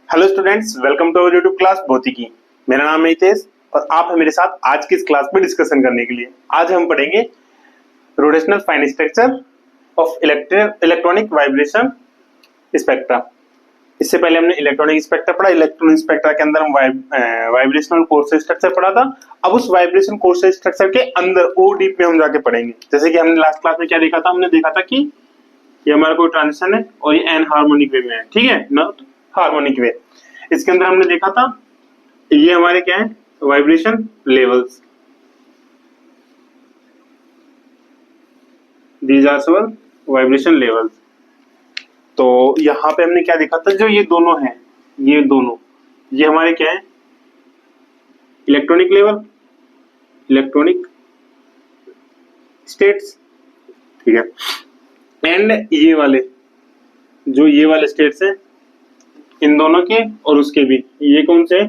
Hello students, welcome to our YouTube class भौतिकी। मेरा नाम है हितेश और आप हैं मेरे साथ आज की इस क्लास में डिस्कशन करने के लिए। आज हम पढ़ेंगे rotational fine structure of electronic vibration spectra. इससे पहले हमने इलेक्ट्रॉनिक स्पेक्ट्रा पढ़ा। इलेक्ट्रॉनिक स्पेक्ट्रा के अंदर हम वाइब्रेशनल कोर्स स्ट्रक्चर पढ़ा था। अब उस वाइब्रेशन कोर्स स्ट्रक्चर के अंदर और डीप में हम जाके पढ़ेंगे। जैसे कि हमने लास्ट क्लास में क्या देखा था, हमने देखा था कि ये हमारा कोई ट्रांजिशन है और ये एन हार्मोनिक वे में है, ठीक है, नॉट हार्मोनिक वे। इसके अंदर हमने देखा था ये हमारे क्या है, vibration levels. These are some vibration levels. तो यहां पे हमने क्या देखा था, जो ये दोनों हैं, ये दोनों, ये हमारे क्या है, इलेक्ट्रॉनिक लेवल, इलेक्ट्रॉनिक स्टेट्स, ठीक है। एंड ये वाले, जो ये वाले स्टेट्स हैं, इन दोनों के और उसके भी, ये कौन से,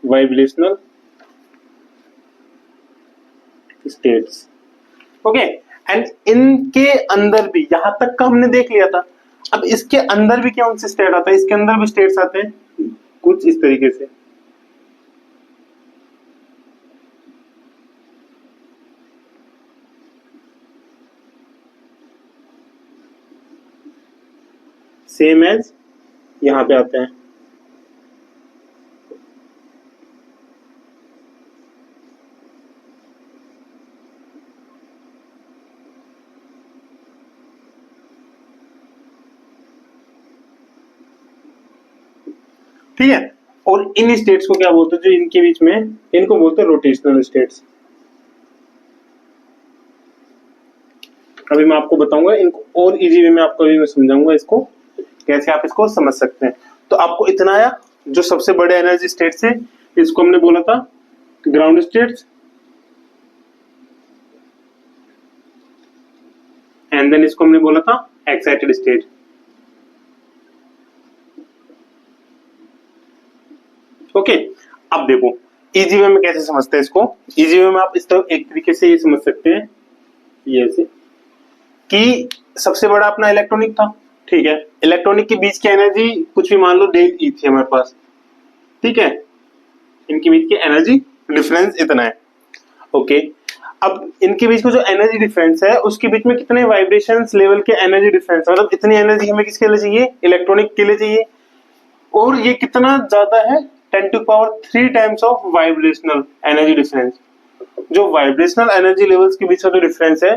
वाइब्रेशनल स्टेट्स, ओके। एंड इनके अंदर भी, यहां तक का हमने देख लिया था। अब इसके अंदर भी कौन से स्टेट आता है, इसके अंदर भी स्टेट्स आते हैं कुछ इस तरीके से। सेम एज यहां पे आते हैं, ठीक है। और इन स्टेट्स को क्या बोलते हैं, जो इनके बीच में, इनको बोलते हैं रोटेशनल स्टेट्स। अभी मैं आपको बताऊंगा इनको और इजी वे में, आपको अभी मैं समझाऊंगा इसको कैसे आप इसको समझ सकते हैं। तो आपको इतना आया, जो सबसे बड़े एनर्जी स्टेट्स है, इसको हमने बोला था ग्राउंड स्टेट्स, एंड देन इसको हमने बोला था एक्साइटेड स्टेट। ओके, अब देखो इजी वे में कैसे समझते हैं इसको। इजी वे में आप इस तरह एक तरीके से ये समझ सकते हैं, ये ऐसे कि सबसे बड़ा अपना इलेक्ट्रॉनिक था, ठीक है। इलेक्ट्रॉनिक के बीच की एनर्जी कुछ भी मान लो डेल ई थी हमारे पास, ठीक है। इनके बीच की एनर्जी डिफरेंस इतना है, ओके। अब इनके बीच में जो एनर्जी डिफरेंस है, उसके बीच में कितने वाइब्रेशंस लेवल के एनर्जी डिफरेंस, मतलब इतनी एनर्जी हमें किसके लिए चाहिए, इलेक्ट्रॉनिक के लिए चाहिए। और ये कितना ज्यादा है, 10 to power 3 times of vibrational energy difference. जो वाइब्रेशनल एनर्जी लेवल्स के बीच का जो डिफरेंस है,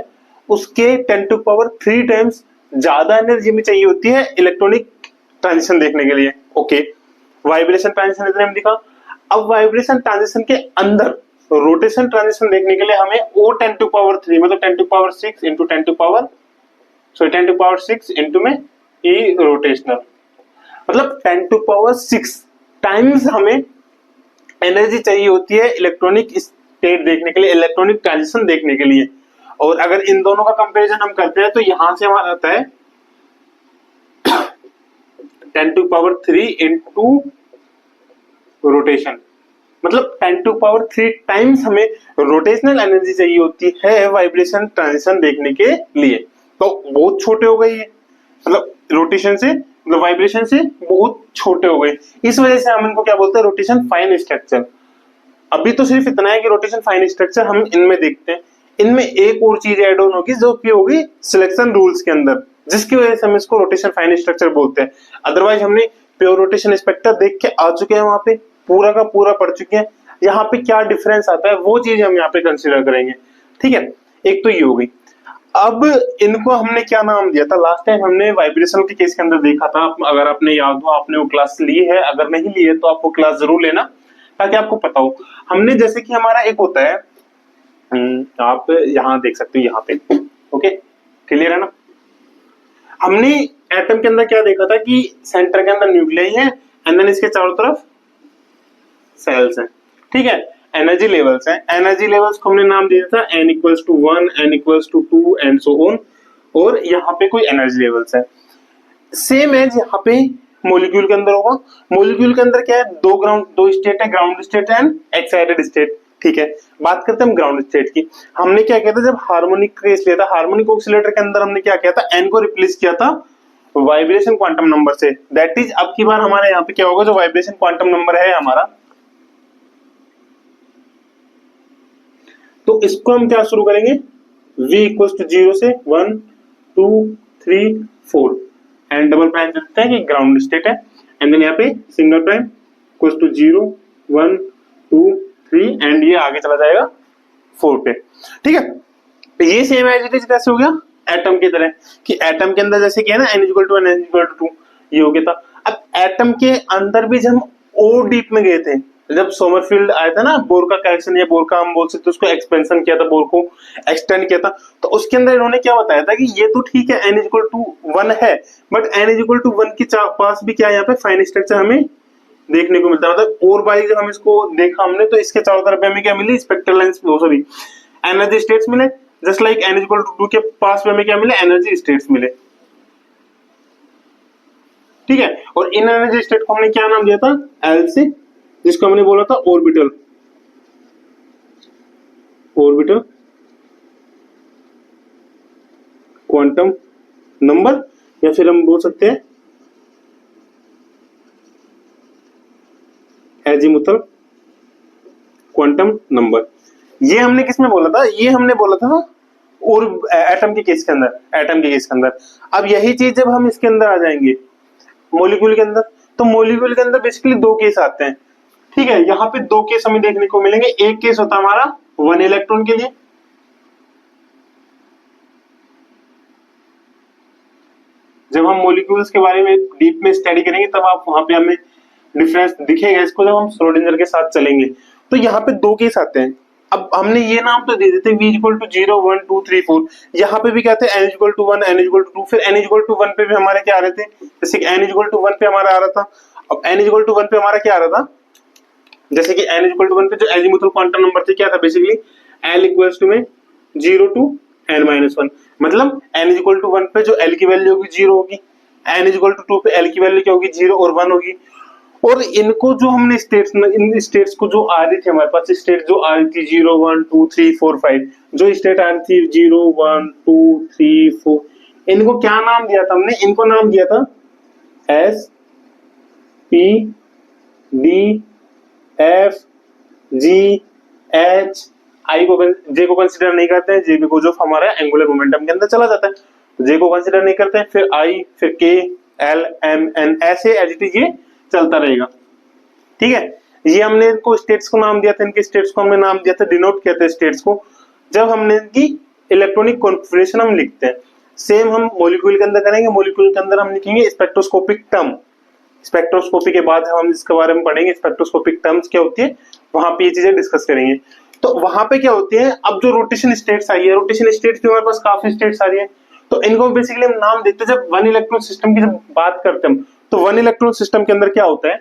उसके 10 टू पावर 3 टाइम्स ज्यादा एनर्जी में चाहिए होती है इलेक्ट्रॉनिक ट्रांजिशन देखने के लिए, ओके। वाइब्रेशन ट्रांजिशन इतने में दिखा। अब वाइब्रेशन ट्रांजिशन के अंदर रोटेशन ट्रांजिशन देखने के लिए हमें ओ 10 टू पावर 3 मतलब 10 to power 6 into 10 to power 6 into में ई रोटेशनल, मतलब 10 टू पावर 6 टाइम्स हमें एनर्जी चाहिए होती है इलेक्ट्रॉनिक स्टेट देखने के लिए, इलेक्ट्रॉनिक ट्रांजिशन देखने के लिए। और अगर इन दोनों का कंपैरिजन हम करते हैं, तो यहां से हमारा आता है 10 टू पावर 3 इंटू रोटेशन, मतलब 10 टू पावर 3 टाइम्स हमें रोटेशनल एनर्जी चाहिए होती है वाइब्रेशन ट्रांजिशन देखने के लिए। तो बहुत छोटे हो गए ये, मतलब रोटेशन से, मतलब वाइब्रेशन से बहुत छोटे हो गए। इस वजह से हम इनको क्या बोलते हैं, रोटेशन फाइन स्ट्रक्चर। अभी तो सिर्फ इतना है कि रोटेशन फाइन स्ट्रक्चर हम इनमें देखते हैं। इनमें एक और चीज ऐड ऑन होगी, जो कि होगी सिलेक्शन रूल्स के अंदर, जिसकी वजह से हम इसको रोटेशन फाइन स्ट्रक्चर बोलते हैं। अदरवाइज हमने प्योर रोटेशन स्पेक्ट्रा देख के आ चुके हैं, वहां पे पूरा का पूरा पढ़ चुके हैं। यहाँ पे क्या डिफरेंस आता है वो चीज हम यहाँ पे कंसिडर करेंगे, ठीक है। एक तो ये हो गई। अब इनको हमने क्या नाम दिया था, लास्ट टाइम हमने वाइब्रेशन के केस के अंदर देखा था। अगर आपने याद हो, आपने वो क्लास ली है, अगर नहीं ली है तो आपको क्लास जरूर लेना ताकि आपको पता हो। हमने जैसे कि हमारा एक होता है, आप यहाँ देख सकते हो यहाँ पे, ओके, क्लियर है ना। हमने एटम के अंदर क्या देखा था कि सेंटर के अंदर न्यूक्लियस है, एंड देन इसके चारों तरफ सेल्स हैं, ठीक है। एनर्जी लेवल्स हैं, एनर्जी लेवल्स को हमने नाम दिया था n equals to 1, n equals to 2 and so on. और यहाँ पे कोई एनर्जी लेवल्स है, सेम एज यहाँ पे मॉलिक्यूल के अंदर होगा। मॉलिक्यूल के अंदर क्या है, दो स्टेट है, ground state and excited state, ठीक है। बात करते हैं हम ग्राउंड स्टेट की। हमने क्या किया था, जब हार्मोनिक केस लिया था, हार्मोनिक ऑक्सीलेटर के अंदर हमने क्या किया था, एन को रिप्लेस किया था वाइब्रेशन क्वांटम नंबर से। दैट इज अब की बार हमारे यहाँ पे क्या होगा, जो वाइब्रेशन क्वांटम नंबर है हमारा, तो इसको हम क्या शुरू करेंगे, v इक्वल टू 0 से 1 2 3 4 एंड डबल प्राइम देते हैं कि ग्राउंड स्टेट है, एंड देन यहाँ पे single prime equal to 0 1 2 3 and ये आगे चला जाएगा 4 पे। ठीक है, तो ये सेम एज इट इज कैसे हो गया, एटम की तरह, कि एटम के अंदर जैसे कि है ना n equal to 1 n equal to 2 ये हो गया था। अब एटम के अंदर भी जब हम और डीप में गए थे, जब सोमरफील्ड आया था ना, बोर का करेक्शन या बोर का हम बोल सकते उसको एक्सपेंशन किया था, बोर को एक्सटेंड किया था, तो उसके अंदर इन्होंने क्या बताया था कि ये तो ठीक है n इक्वल टू 1 है, बट n इक्वल टू 1 के पास भी क्या यहाँ पे फाइन स्ट्रक्चर हमें देखने को मिलता है। मतलब और बाई जब हम इसको देखा हमने, तो इसके चारों तरफ हमें क्या मिली, spectral lines, sorry energy states मिले, just like n equal to 2 के पास में हमें क्या मिले, एनर्जी स्टेट्स मिले। ठीक है, और इन एनर्जी स्टेट को हमने क्या नाम दिया था, L से, जिसको हमने बोला था ऑर्बिटल, ऑर्बिटल क्वांटम नंबर, या फिर हम बोल सकते हैं एजीमुथल क्वांटम नंबर। ये हमने किसमें बोला था, ये हमने बोला था और एटम के केस के अंदर, एटम के केस के अंदर। अब यही चीज जब हम इसके अंदर आ जाएंगे मॉलिक्यूल के अंदर, तो मॉलिक्यूल के अंदर बेसिकली दो केस आते हैं। ठीक है, यहाँ पे दो केस हमें देखने को मिलेंगे। एक केस होता है हमारा 1 इलेक्ट्रॉन के लिए, जब हम मॉलिक्यूल्स के बारे में डीप में स्टडी करेंगे तब आप वहां पे हमें डिफरेंस दिखेगा इसको, जब हम श्रोडिंगर के साथ चलेंगे। तो यहाँ पे दो केस आते हैं। अब हमने ये नाम तो दे देते हैं v इक्वल टू 0 1 2 3 4, यहाँ पे भी क्या थे n equal to 1 n equal to 2, फिर n इक्वल टू 1 पे भी हमारे क्या आ रहे थे, जैसे कि n इक्वल टू 1 पे हमारा आ रहा था। अब n इक्वल टू 1 पे हमारा क्या आ रहा था, जैसे कि n इक्वल टू 1 पे जो एजीमुथल क्वांटम नंबर थे क्या था, बेसिकली l इक्वल्स टू में 0 टू n माइनस 1, मतलब n इक्वल टू 1 पे जो l की वैल्यू होगी 0 होगी, n इक्वल टू 2 पे l की वैल्यू क्या होगी, 0 और 1 होगी। और इनको जो हमने स्टेट्स, इन स्टेट्स को जो आ रही थी हमारे पास, स्टेट जो आ रही थी 0 1 2 3 4 5, जो स्टेट आ रही थी 0 1 2 3 4, इनको क्या नाम दिया था हमने, इनको नाम दिया था S P D F G H I को, J को कंसीडर नहीं करते हैं, J को जो हमारा एंगुलर मोमेंटम के अंदर चला जाता है, J को कंसीडर नहीं करते हैं, फिर I, फिर K L M N, ऐसे एज इट इज ये चलता रहेगा। ठीक है, ये हमने इनको स्टेट्स को नाम दिया था, इनके स्टेट्स को हमने नाम दिया था, डिनोट किया था स्टेट्स को, जब हमने इनकी इलेक्ट्रॉनिक कॉन्फ़िगरेशन हम लिखते हैं। सेम हम मॉलिक्यूल के अंदर करेंगे, मॉलिक्यूल के अंदर हम लिखेंगे स्पेक्ट्रोस्कोपिक टर्म। स्पेक्ट्रोस्कोपी के बाद हम इसके बारे में पढ़ेंगे, स्पेक्ट्रोस्कोपिक टर्म्स क्या होती है, वहां पे ये चीजें डिस्कस करेंगे। तो वहां पे क्या होती है, अब जो रोटेशन स्टेट्स आई है, रोटेशन स्टेट्स की हमारे पास काफी स्टेट्स आ रही है, तो इनको बेसिकली हम नाम देते हैं। जब वन इलेक्ट्रॉन सिस्टम की जब बात करते हैं तो वन इलेक्ट्रॉन सिस्टम के अंदर क्या होता है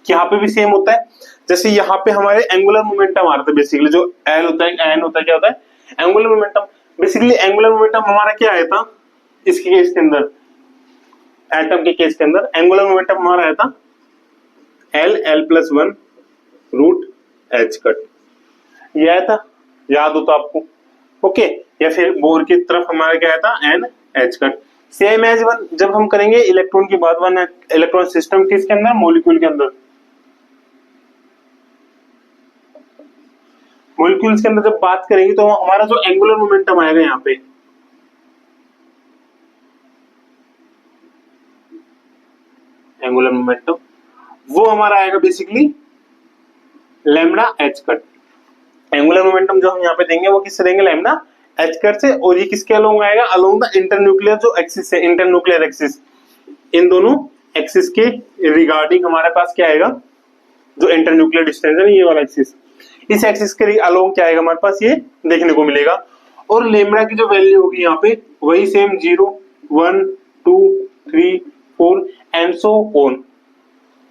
कि यहाँ पे भी सेम होता है, जैसे यहाँ पे हमारे एंगुलर मोमेंटम आ रहा था, बेसिकली जो एल होता है, एन होता है, क्या होता है angular momentum. Basically angular momentum हमारा क्या आया था इसके केस के अंदर, एटम के केस के अंदर एंगुलर मोमेंटम हमारा आया था L+1 रूट H कट, ये आया था, याद हो तो आपको, ओके। या फिर बोर की तरफ हमारा क्या आया था NH cut. Same as one जब हम करेंगे इलेक्ट्रॉन की बात, वन इलेक्ट्रॉन सिस्टम किसके अंदर, मॉलिक्यूल के अंदर, मॉलिक्यूल्स के अंदर जब बात करेंगे तो हमारा जो एंगुलर मोमेंटम आएगा यहाँ पे, एंगुलर मोमेंटम वो हमारा आएगा basically lambda H cut. Angular momentum जो हम यहाँ पे देंगे वो किससे देंगे, लैम्डा H कट से। और ये किसके अलोंग आएगा, अलोंग द इंटरन्यूक्लियर जो एक्सिस है, इंटरन्यूक्लियर एक्सिस, इन दोनों एक्सिस के रिगार्डिंग हमारे पास क्या आएगा, जो इंटरन्यूक्लियर डिस्टेंस है ये वाला एक्सिस, इस एक्सिस के अलोंग क्या आएगा हमारे पास, ये देखने को मिलेगा। और लैम्डा की जो वैल्यू होगी यहाँ पे वही सेम 0 1 2 3 4 एंड सो ऑन।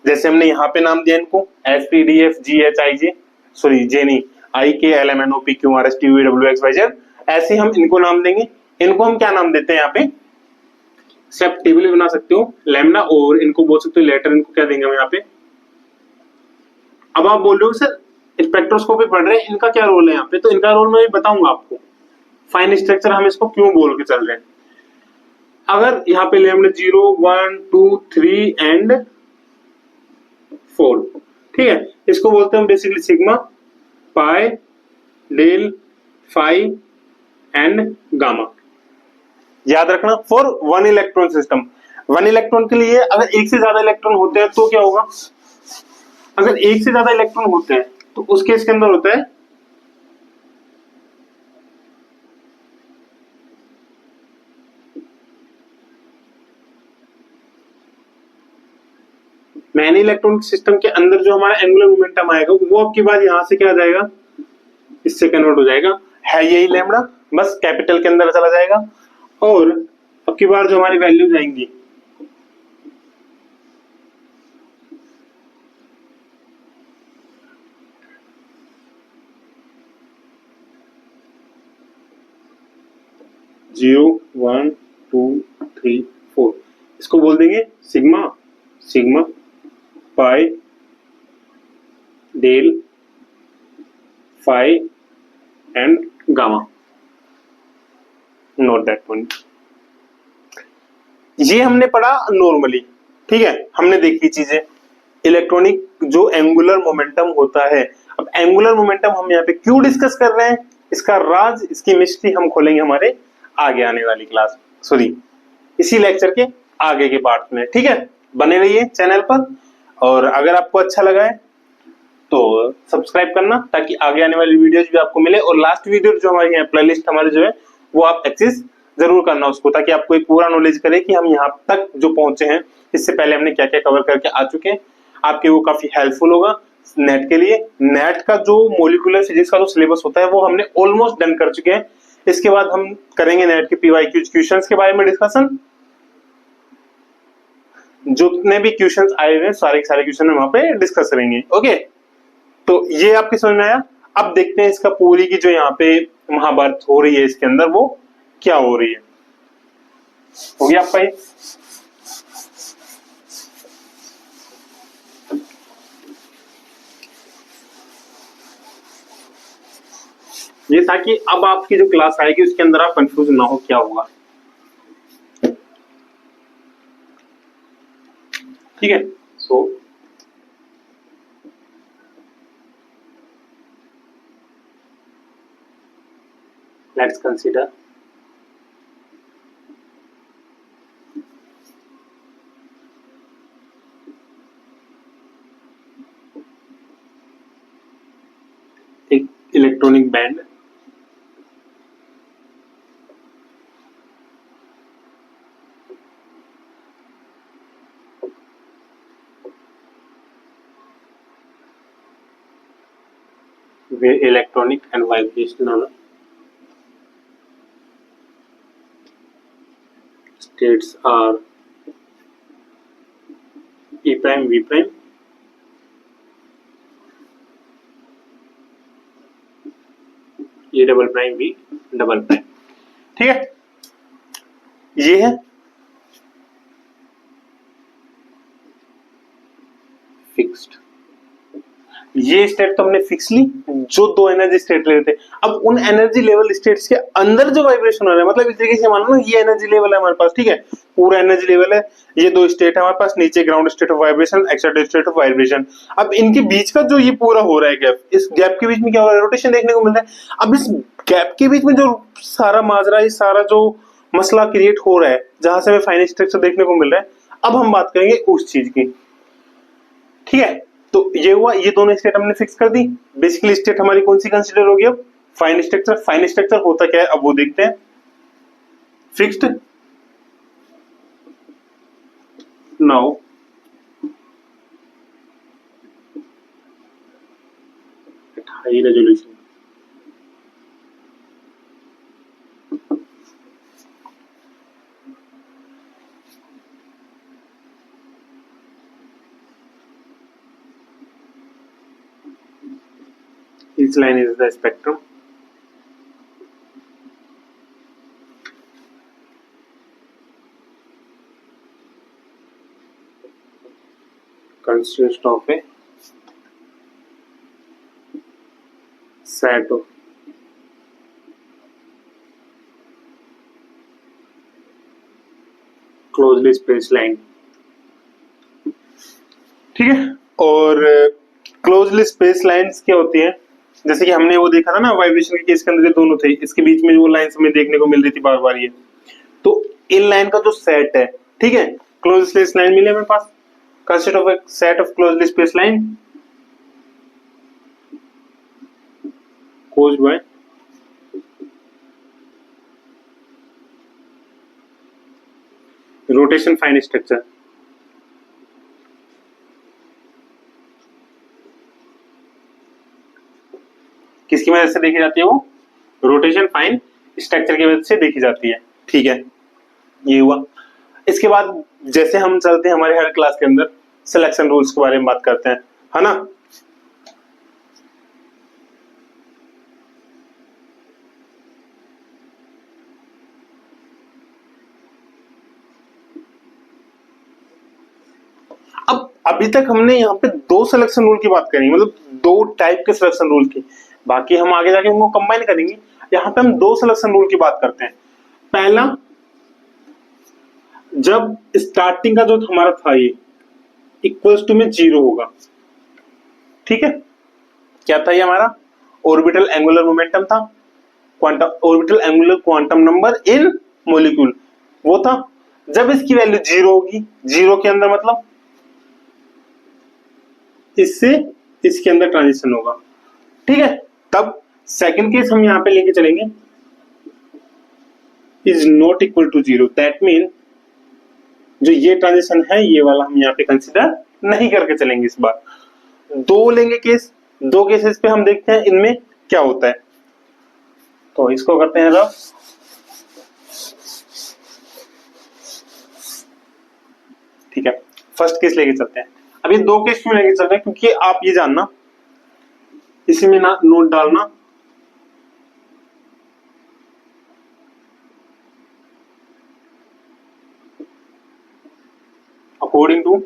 जैसे हमने यहाँ पे नाम दिया इनको SPDFGHIJ, सॉरी J नहीं, IKLMNOPQRSTUVWXYZ, ऐसे हम इनको नाम देंगे। इनको हम क्या नाम देते हैं यहाँ पे, स्टेप टेबल बना सकते हो लैम्डा, और इनको बोल सकते हो लेटर, इनको क्या देंगे हम यहाँ पे। अब आप बोल रहे हो सर स्पेक्ट्रोस्कोपी पढ़ रहे हैं, इनका क्या रोल है यहाँ पे, तो इनका रोल मैं बताऊंगा आपको, फाइन स्ट्रक्चर हम इसको क्यों बोल के चल रहे हैं। अगर यहाँ पे ले हमने 0 1 2 3 एंड 4, ठीक है, इसको बोलते हैं basically sigma pi del phi and gamma. याद रखना for one electron system, one electron के लिए अगर एक से ज्यादा इलेक्ट्रॉन होते हैं तो क्या होगा, अगर एक से ज्यादा इलेक्ट्रॉन होते हैं तो उस केस के अंदर होता है मैनी इलेक्ट्रॉन सिस्टम के अंदर जो हमारा एंगुलर मोमेंटम आएगा वो अब की बार यहां से क्या आ जाएगा, इससे कन्वर्ट हो जाएगा, है यही लैम्बडा, बस कैपिटल के अंदर चला जाएगा। और अब की बार जो हमारी वैल्यू जाएंगी जीरो 1 2 3 4, इसको बोल देंगे sigma sigma pi del phi and gamma. Note that point. ये हमने पढ़ा नॉर्मली, ठीक है, हमने देखी चीजें इलेक्ट्रॉनिक जो एंगुलर मोमेंटम होता है। अब एंगुलर मोमेंटम हम यहाँ पे क्यों डिस्कस कर रहे हैं, इसका राज, इसकी मिस्ट्री हम खोलेंगे हमारे आगे आने वाली क्लास, सॉरी इसी लेक्चर के आगे के पार्ट में, ठीक है। बने रहिए चैनल पर, और अगर आपको अच्छा लगा है तो सब्सक्राइब करना ताकि आगे आने वाली वीडियोज भी आपको मिले, और लास्ट वीडियो जो हमारी है प्लेलिस्ट हमारे जो है वो आप एक्सेस जरूर करना उसको, ताकि आपको एक पूरा नॉलेज करे कि हम यहाँ तक जो पहुंचे हैं, इससे पहले हमने क्या क्या कवर करके आ चुके हैं, आपके वो काफी हेल्पफुल होगा नेट के लिए। नेट का जो मोलिकुलर फिजिक्स का जो सिलेबस होता है वो हमने ऑलमोस्ट डन कर चुके हैं। इसके बाद हम करेंगे नेट के पीवाईक्यू क्वेश्चंस के बारे में डिस्कशन, जितने भी क्वेश्चंस आए हुए हैं सारे के सारे क्वेश्चन वहां पे डिस्कस करेंगे। ओके, तो ये आपके समझ में आया। अब देखते हैं इसका पूरी की जो यहाँ पे महाभारत हो रही है इसके अंदर वो क्या हो रही है। हो गया आपका ये, ताकि अब आपकी जो क्लास आएगी उसके अंदर आप कंफ्यूज ना हो क्या होगा, ठीक है। सो लेट्स कंसीडर एक electronic band where electronic and vibrational states are E prime V prime E double prime V double prime, ठीक है। ये है फिक्स्ड, ये स्टेट तो हमने फिक्स ली जो दो एनर्जी स्टेट ले रहे थे। अब उन एनर्जी लेवल स्टेट्स के अंदर जो वाइब्रेशन हो रहा है, मतलब इस तरीके से मान लो ना ये एनर्जी लेवल है हमारे पास, ठीक है, पूरा एनर्जी लेवल है, ये दो स्टेट है हमारे पास, नीचे ground state of vibration, excited state of vibration. अब इनके बीच का जो ये पूरा हो रहा है गैप, इस गैप के बीच में क्या हो रहा है, रोटेशन देखने को मिल रहा है। अब इस गैप के बीच में जो सारा माजरा, ये सारा जो मसला क्रिएट हो रहा है, जहां से हमें फाइन स्ट्रक्चर देखने को मिल रहा है, अब हम बात करेंगे उस चीज की, ठीक है। तो ये हुआ, ये दोनों स्टेट हमने फिक्स कर दी। बेसिकली स्टेट हमारी कौन सी कंसीडर होगी अब, फाइन स्ट्रक्चर। फाइन स्ट्रक्चर होता क्या है अब वो देखते हैं। Fixed, now at high resolution each line is the spectrum, consists of a set of . Closely space line, ठीक है। और क्लोजली स्पेस लाइंस क्या होती है, जैसे कि हमने वो देखा था ना वाइब्रेशन के केस के अंदर, दोनों थे, इसके बीच में वो लाइंस हमें देखने को मिल रही थी बार बार, ये तो इन लाइन का जो सेट है, ठीक है, क्लोज स्पेस लाइन मिले हमारे पास, consist of a set of closely space line caused by rotation fine structure. किसकी वजह से देखी जाती है वो? रोटेशन फाइन स्ट्रक्चर की वजह से देखी जाती है, ठीक है, ये हुआ। इसके बाद जैसे हम चलते हैं हमारे हर क्लास के अंदर सिलेक्शन रूल्स के बारे में बात करते हैं, है ना। अब अभी तक हमने यहाँ पे दो सिलेक्शन रूल की बात करी, मतलब दो टाइप के सिलेक्शन रूल की, बाकी हम आगे जाके उनको कंबाइन करेंगे। यहाँ पे हम दो सिलेक्शन रूल की बात करते हैं। पहला, जब स्टार्टिंग का जो हमारा था ये इक्वल्स टू में 0 होगा, ठीक है, क्या था ये हमारा? ऑर्बिटल एंगुलर मोमेंटम था, quantum orbital angular quantum number in molecule, वो था। जब इसकी वैल्यू 0 होगी, 0 के अंदर मतलब इससे इसके अंदर ट्रांजिशन होगा, ठीक है। तब सेकंड केस हम यहां पे लेके चलेंगे, is not equal to 0, that mean जो ये ट्रांजिशन है ये वाला हम यहाँ पे कंसिडर नहीं करके चलेंगे इस बार। दो लेंगे केस, दो केसेस पे हम देखते हैं इनमें क्या होता है। तो इसको करते हैं रफ, ठीक है। फर्स्ट केस लेके चलते हैं। अभी दो केस क्यों लेके चलते हैं? क्योंकि आप ये जानना, इसी में ना नोट डालना, according to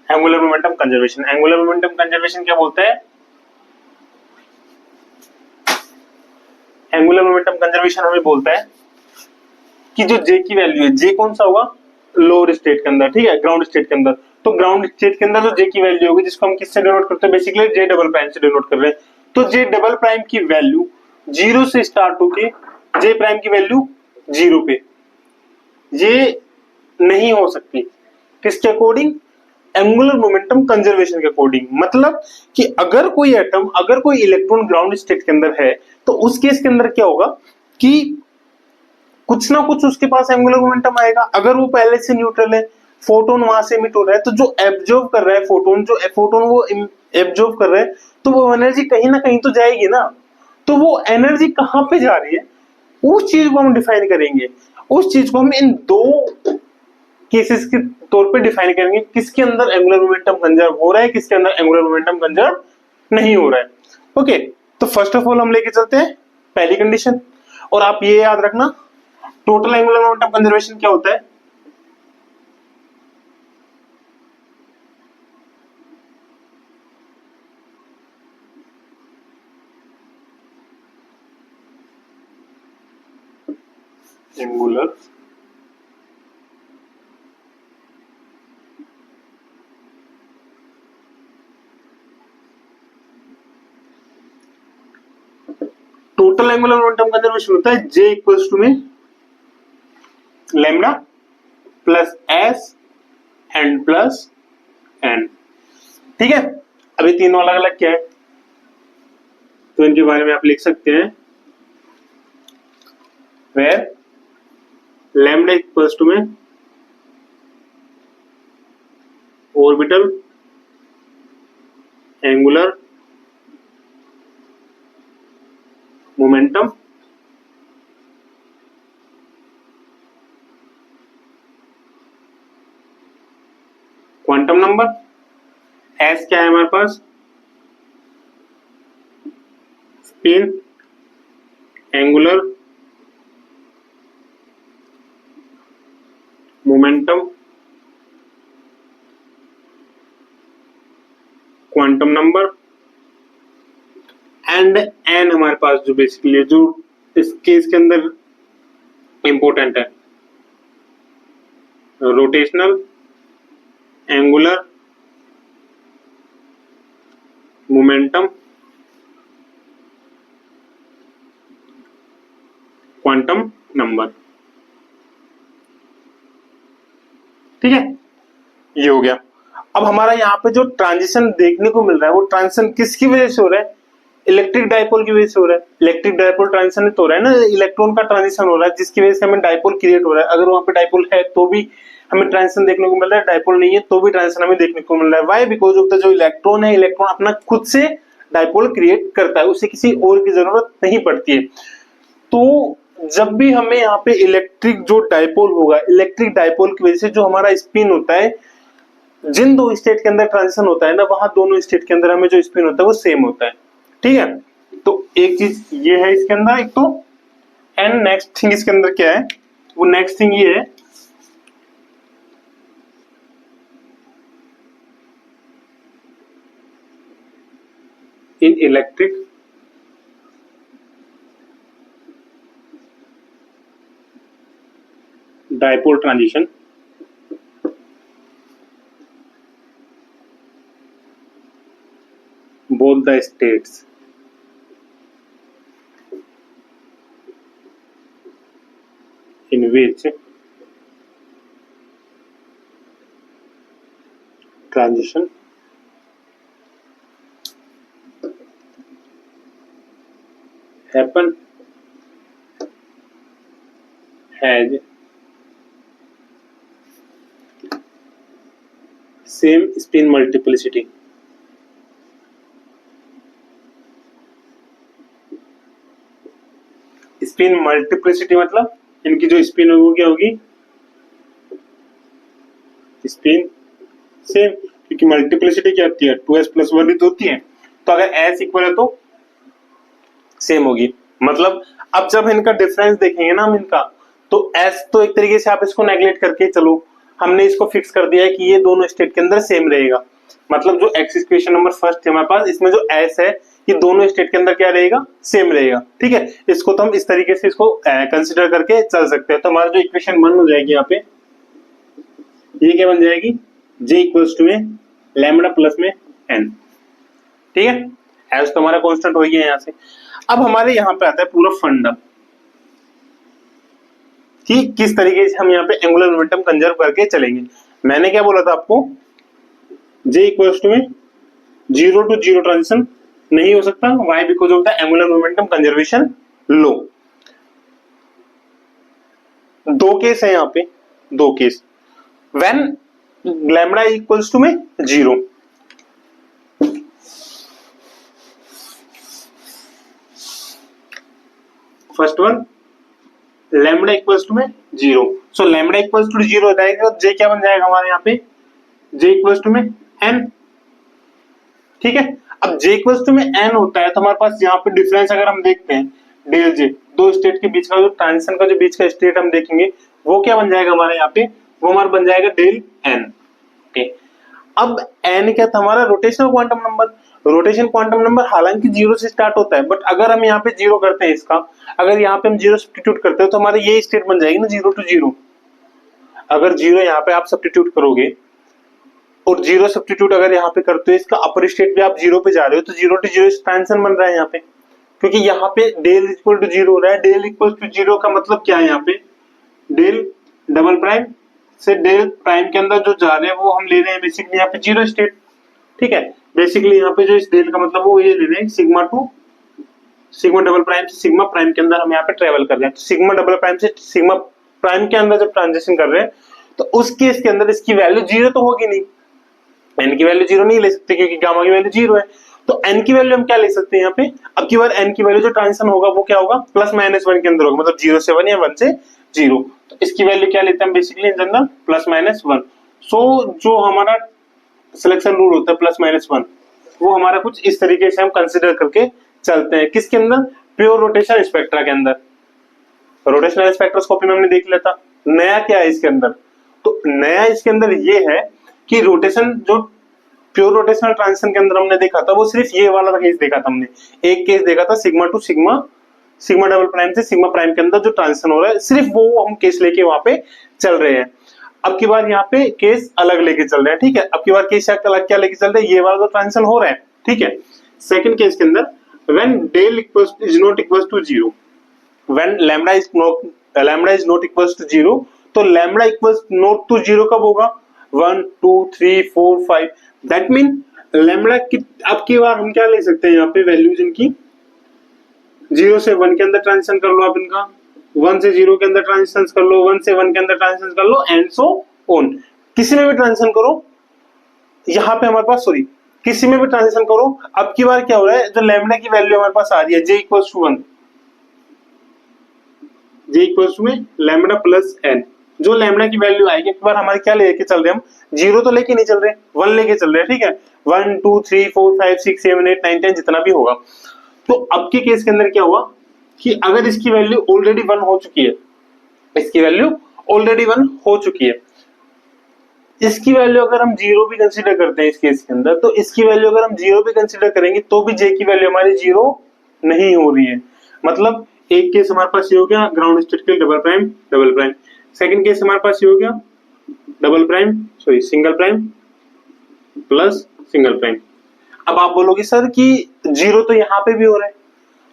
angular momentum conservation. Angular momentum conservation क्या बोलता है? एंगुलर मोमेंटम कंजर्वेशन हमें बोलता है कि जो जे की वैल्यू है, जे कौन सा होगा? लोअर स्टेट के अंदर, ठीक है, ग्राउंड स्टेट के अंदर। तो ग्राउंड स्टेट के अंदर जो जे की वैल्यू होगी, जिसको हम किससे डिनोट करते हैं? बेसिकली जे डबल प्राइम से डिनोट कर रहे हैं। तो जे डबल प्राइम की वैल्यू 0 से स्टार्ट होके जे प्राइम की वैल्यू 0 पे, ये नहीं हो सकती। किसके अकॉर्डिंग? एंगुलर मोमेंटम कंजर्वेशन के अकॉर्डिंग। मतलब कि अगर कोई एटम, अगर कोई इलेक्ट्रॉन ग्राउंड स्टेट के अंदर है, तो उस केस के अंदर क्या होगा कि कुछ ना कुछ उसके पास एंगुलर मोमेंटम आएगा। अगर वो पहले से न्यूट्रल है, फोटोन वहां से इमिट हो रहा है, तो जो एब्जॉर्ब कर रहा है फोटोन, जो फोटोन वो एब्जॉर्ब कर रहा है, तो वो एनर्जी कहीं ना कहीं तो जाएगी ना। तो वो एनर्जी कहां पे जा रही है, उस चीज को हम डिफाइन करेंगे। उस चीज को हम इन दो केसेस के तौर पे डिफाइन करेंगे, किसके अंदर एंगुलर मोमेंटम कंजर्व हो रहा है, किसके अंदर एंगुलर मोमेंटम कंजर्व नहीं हो रहा है। ओके, तो फर्स्ट ऑफ ऑल हम लेके चलते हैं पहली कंडीशन, और आप ये याद रखना, टोटल एंगुलर मोमेंटम कंजर्वेशन क्या होता है? Angular total angular momentum conservation होता है J इक्वल्स टू में lambda plus S and plus N, ठीक है। अभी तीनों अलग अलग क्या है, तो इनके बारे में आप लिख सकते हैं, वेर लैम्डा इक्वल्स टू में orbital angular momentum quantum number, S क्या है हमारे पास? Spin angular momentum quantum number and N हमारे पास जो बेसिकली जो इस केस के अंदर इंपॉर्टेंट है, rotational angular momentum quantum number. ठीक है, ये हो गया। अब हमारा यहाँ पे जो ट्रांजिशन देखने को मिल रहा है वो ट्रांजिशन किसकी वजह से हो रहा है? इलेक्ट्रिक डायपोल की वजह से हो रहा है। इलेक्ट्रिक डायपोल ट्रांजिशन तो हो रहा है ना, इलेक्ट्रॉन का ट्रांजिशन हो रहा है जिसकी वजह से हमें डायपोल क्रिएट हो रहा है। अगर वहां पे डायपोल है तो भी हमें ट्रांजिशन देखने को मिल रहा है, डायपोल नहीं है तो भी ट्रांजिशन हमें देखने को मिल रहा है। व्हाई? बिकॉज ऑफ द जो इलेक्ट्रॉन है, इलेक्ट्रॉन अपना खुद से डायपोल क्रिएट करता है, उसे किसी और की जरूरत नहीं पड़ती है। तो जब भी हमें यहाँ पे इलेक्ट्रिक जो डायपोल होगा, इलेक्ट्रिक डायपोल की वजह से जो हमारा स्पिन होता है, जिन दो स्टेट के अंदर ट्रांजिशन होता है ना, वहां दोनों स्टेट के अंदर हमें जो स्पिन होता है वो सेम होता है। ठीक है, तो एक चीज ये है इसके अंदर एक तो, एंड नेक्स्ट थिंग इसके अंदर क्या है, वो नेक्स्ट थिंग ये है इन electric dipole transition both the states in which transition happen has same spin multiplicity। Spin multiplicity मतलब इनकी जो स्पिन होगी क्या होगी? स्पिन सेम, क्योंकि मल्टीप्लिसिटी क्या होती है? 2s + 1 ही तो होती है। तो अगर s इक्वल है तो सेम होगी। मतलब अब जब इनका डिफरेंस देखेंगे ना हम इनका, तो s तो एक तरीके से आप इसको नेगलेक्ट करके चलो, हमने इसको फिक्स कर दिया है कि ये दोनों स्टेट के अंदर सेम रहेगा। मतलब जो x इक्वेशन नंबर फर्स्ट है हमारे पास, इसमें जो s है ये दोनों स्टेट के अंदर क्या रहेगा? सेम रहेगा। ठीक है, इसको तो हम इस तरीके से इसको कंसिडर करके चल सकते हैं। तो हमारा जो इक्वेशन 1 हो जाएगी यहाँ पे, ये क्या बन जाएगी? j इक्वल्स टू में लैम्बडा प्लस में n। ठीक है, एस तो हमारा कांस्टेंट हो गया यहाँ से। अब हमारे यहाँ पे आता है पूरा फंडा कि किस तरीके से हम यहाँ पे एंगुलर मोमेंटम कंजर्व करके चलेंगे। मैंने क्या बोला था आपको? j इक्वल्स टू में 0 to 0 ट्रांजिशन नहीं हो सकता। Why? Because of the angular momentum conservation law. दो केस है यहाँ पे, दो case. When lambda equals to में 0, first one lambda equals to में 0। सो लैम्बडा इक्वल्स टू 0 हो जाएगा, जे क्या बन जाएगा हमारे यहाँ पे? जे इक्वल्स टू में n। ठीक है, अब जे इक्वल्स टू में n होता है तो हमारे पास यहाँ पे डिफरेंस अगर हम देखते हैं, डेल जे, दो स्टेट के बीच का जो ट्रांजिशन का जो बीच का स्टेट हम देखेंगे वो क्या बन जाएगा हमारे यहाँ पे? वो हमारा बन जाएगा डेल n। ओके, अब n क्या था हमारा? Rotational quantum number. Rotation quantum number हालांकि 0 से स्टार्ट होता है, बट अगर हम यहाँ पे 0 करते हैं इसका, अगर यहाँ पे हम 0 सब्स्टिट्यूट करते हैं तो हमारे ये स्टेट बन जाएगी ना 0 to 0। अगर 0 यहाँ पे आप सब्स्टिट्यूट करोगे और 0 सब्स्टिट्यूट अगर यहाँ पे करते हो, इसका अपर स्टेट भी आप 0 पे जा रहे हो, तो 0 to 0 ट्रांजिशन बन रहा है यहाँ पे, क्योंकि यहाँ पे डेल इक्वल टू 0 हो रहा है। डेल इक्वल टू 0 का मतलब क्या है? यहाँ पे डेल डबल प्राइम से डेल प्राइम के अंदर जो जा रहे हैं वो हम ले रहे हैं बेसिकली यहाँ पे 0 स्टेट। ठीक है, बेसिकली यहाँ पे जो इस डेल का मतलब वो ये ले रहे हैं sigma two sigma double prime से सिग्मा प्राइम के अंदर हम यहाँ पे ट्रेवल कर रहे हैं। तो सिग्मा डबल प्राइम से सिग्मा प्राइम के अंदर जब ट्रांजिशन कर रहे हैं तो उस केस के अंदर इसकी वैल्यू 0 तो होगी नहीं, n की वैल्यू 0 नहीं ले सकते क्योंकि गामा की वैल्यू 0 है। तो n की वैल्यू हम क्या ले सकते हैं यहाँ पे? अब की बार n की वैल्यू जो ट्रांजिशन होगा वो क्या होगा? +-1 के अंदर होगा, मतलब 0 से 1 या 1 से 0। तो इसकी वैल्यू क्या लेते हैं बेसिकली इन जनरल? +-1। सो जो हमारा सिलेक्शन रूल होता है +-1, वो हमारा कुछ इस तरीके से हम कंसिडर करके चलते हैं। किसके अंदर? प्योर रोटेशन स्पेक्ट्रा के अंदर। रोटेशनल स्पेक्ट्रोस्कोपी में हमने देख लिया था। नया क्या है इसके अंदर? तो नया इसके अंदर ये है कि रोटेशन, जो प्योर रोटेशनल ट्रांजिशन के अंदर हमने देखा था वो सिर्फ ये वाला केस देखा था हमने, एक केस देखा था sigma two sigma, sigma double prime से सिग्मा प्राइम के अंदर जो ट्रांजिशन हो रहा है, सिर्फ वो हम केस लेके वहां पे चल रहे हैं। अब की बार यहाँ पे केस अलग लेके चल रहे हैं, ठीक है। अब की बार केस अलग क्या लेके चल रहे हैं, ये वाला जो ट्रांजिशन हो रहा है, ठीक है। सेकंड केस के अंदर when del is not equals to 0, when lambda is not equals to 0, तो lambda equals not to 0 कब होगा, 1 2 3 4 5, दैट मीन lambda की अब की बार हम क्या ले सकते हैं यहाँ पे वैल्यूज इनकी, 0 से 1 के अंदर ट्रांजिशन कर लो आप इनका, 1 से 0 के अंदर ट्रांजिशन कर लो, 1 से 1 के अंदर ट्रांजिशन कर लो, एंड सो ऑन, किसी में भी ट्रांजिशन करो। यहाँ पे हमारे पास सॉरी किसी में भी ट्रांजिशन करो। अब की बार क्या हो रहा है, जो लैम्डा की वैल्यू हमारे पास आ रही है j equals to 1, j equals to में लैम्डा प्लस n, जो लैम्डा की वैल्यू आएगी एक बार हमारे क्या लेके चल रहे हैं हम, 0 तो लेके नहीं चल रहे, 1 लेके चल रहे हैं, ठीक है। 1 2 3 4 5 6 7 8 9 10 जितना भी होगा। तो अब के केस के अंदर क्या हुआ कि अगर इसकी वैल्यू ऑलरेडी 1 हो चुकी है, इसकी वैल्यू ऑलरेडी 1 हो चुकी है, इसकी वैल्यू अगर हम 0 भी कंसीडर करते हैं इस केस के अंदर, तो इसकी वैल्यू अगर हम 0 भी कंसीडर करेंगे तो भी j की वैल्यू हमारी 0 नहीं हो रही है। मतलब एक केस हमारे पास ये हो गया ग्राउंड स्टेट के डबल प्राइम, सेकंड केस हमारे पास ये हो गया double prime sorry single prime plus single prime. अब आप बोलोगे सर कि 0 तो यहाँ पे भी हो रहा है,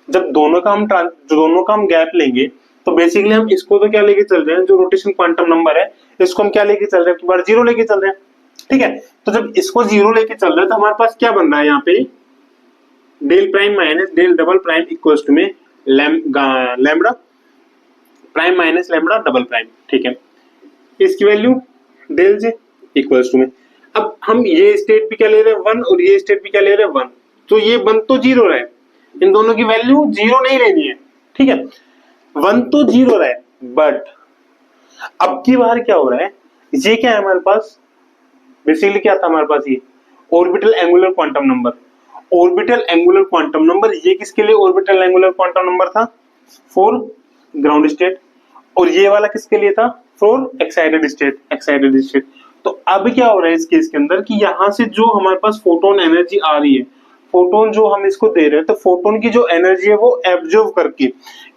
जब दोनों का हम गैप लेंगे तो बेसिकली हम इसको तो क्या लेके चल रहे हैं, जो रोटेशन क्वांटम नंबर है इसको हम क्या लेके चल रहे हैं, एक बार 0 लेके चल रहे हैं, ठीक है। तो जब इसको 0 लेके चल रहे हैं तो हमारे पास क्या बन रहा है यहाँ पे, del prime minus del double prime equals to में lambda prime minus lambda double prime, ठीक है। इसकी value del J equals to में, अब हम ये स्टेट भी क्या ले रहे हैं 1 और ये स्टेट भी क्या ले रहे हैं 1, तो ये 1 तो 0 रहा है, इन दोनों की वैल्यू 0 नहीं लेनी है, ठीक है। 1 तो 0 रहा है, बट अब की बार क्या हो रहा है, ये क्या है हमारे पास, बेसिकली क्या था हमारे पास, ये orbital angular quantum number, orbital angular quantum number, ये किसके लिए ऑर्बिटल एंगुलर क्वांटम नंबर था, फॉर ग्राउंड स्टेट, और ये वाला किसके लिए था, फॉर एक्साइटेड स्टेट। तो अब क्या हो रहा है इस केस के अंदर कि यहां से जो हमारे पास फोटोन एनर्जी आ रही है, फोटोन जो हम इसको दे रहे हैं, तो फोटोन की जो एनर्जी है वो एब्जॉर्ब करके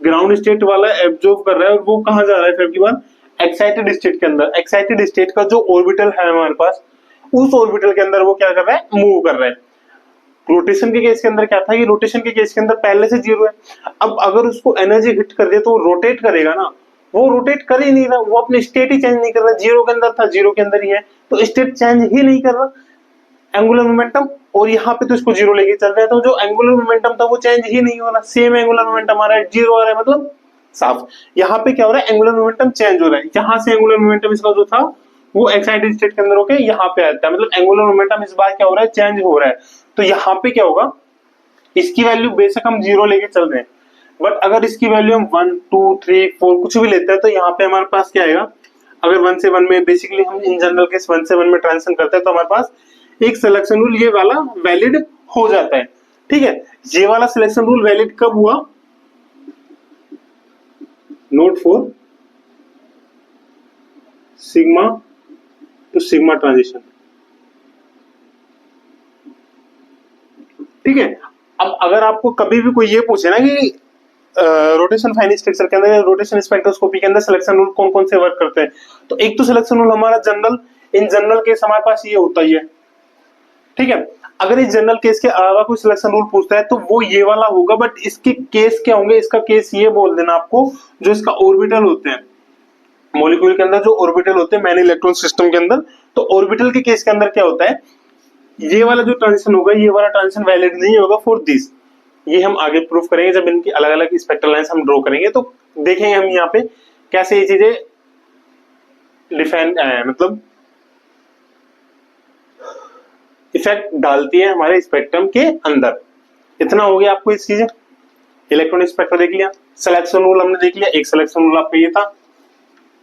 ग्राउंड स्टेट वाला एब्जॉर्ब कर रहा है, और वो कहां जा रहा है फिर की बार एक्साइटेड स्टेट के अंदर। एक्साइटेड स्टेट का जो ऑर्बिटल है हमारे पास, उस ऑर्बिटल के अंदर वो क्या कर रहा है, मूव कर रहा है। रोटेशन के केस के अंदर क्या था, ये रोटेशन के केस के अंदर पहले से 0 है, अब अगर उसको एनर्जी हिट कर दे तो वो रोटेट करेगा ना, वो रोटेट कर ही नहीं रहा, वो अपनी स्टेट ही चेंज नहीं कर रहा, 0 के अंदर था 0 के अंदर ही है, तो स्टेट चेंज ही नहीं कर रहा एंगुलर मोमेंटम, और यहाँ पे तो इसको 0 लेके चल रहे हैं, तो जो एंगुलर मोमेंटम था वो चेंज ही नहीं हो रहा, सेम एंगुलर मोमेंटम आ रहा है, 0 आ रहा है, मतलब साफ यहाँ पे क्या हो रहा है, एंगुलर मोमेंटम चेंज हो रहा है, यहाँ से एंगुलर मोमेंटम इसका जो था वो एक्साइटेड स्टेट के अंदर होके यहाँ पे आता है, मतलब एंगुलर मोमेंटम इस बार क्या हो रहा है, चेंज हो रहा है। तो यहाँ पे क्या होगा, इसकी वैल्यू बेशक हम 0 लेके चल रहे हैं, बट अगर इसकी वैल्यू हम 1 2 3 4 कुछ भी लेते हैं, तो यहाँ पे हमारे पास क्या आएगा, अगर 1 से 1 में बेसिकली हम इन जनरल केस 1 से 1 में ट्रांजिशन करते हैं, तो हमारे पास एक सिलेक्शन रूल ये वाला वैलिड हो जाता है, ठीक है। ये वाला सिलेक्शन रूल वैलिड कब हुआ, note for sigma two sigma transition, ठीक है। अब अगर आपको कभी भी कोई ये पूछे ना कि रोटेशन फाइन स्ट्रक्चर के अंदर, रोटेशन स्पेक्ट्रोस्कोपी के अंदर सिलेक्शन रूल कौन कौन से वर्क करते हैं, तो एक तो सिलेक्शन रूल हमारा जनरल, इन जनरल केस हमारे पास ये होता ही है, ठीक है। अगर इस जनरल केस के अलावा कोई सिलेक्शन रूल पूछता है तो वो ये वाला होगा, बट इसके केस क्या होंगे, इसका केस ये बोल देना आपको, जो इसका ऑर्बिटल होते हैं मॉलिक्यूल के अंदर, जो ऑर्बिटल होते हैं मैन इलेक्ट्रॉन सिस्टम के अंदर, तो ऑर्बिटल के केस के अंदर क्या होता है, ये वाला जो ट्रांजिशन होगा, ये वाला ट्रांजिशन वैलिड नहीं होगा फॉर दिस, ये हम आगे प्रूफ करेंगे जब इनकी अलग अलग स्पेक्ट्रल लाइंस हम ड्रॉ करेंगे, तो देखेंगे हम यहाँ पे कैसे ये चीजें डिफाइन मतलब इफेक्ट डालती है हमारे स्पेक्ट्रम के अंदर। इतना हो गया आपको इस चीजें, इलेक्ट्रॉनिक स्पेक्ट्रम देख लिया, सिलेक्शन रूल हमने देख लिया, एक सिलेक्शन रूल आपका ये था,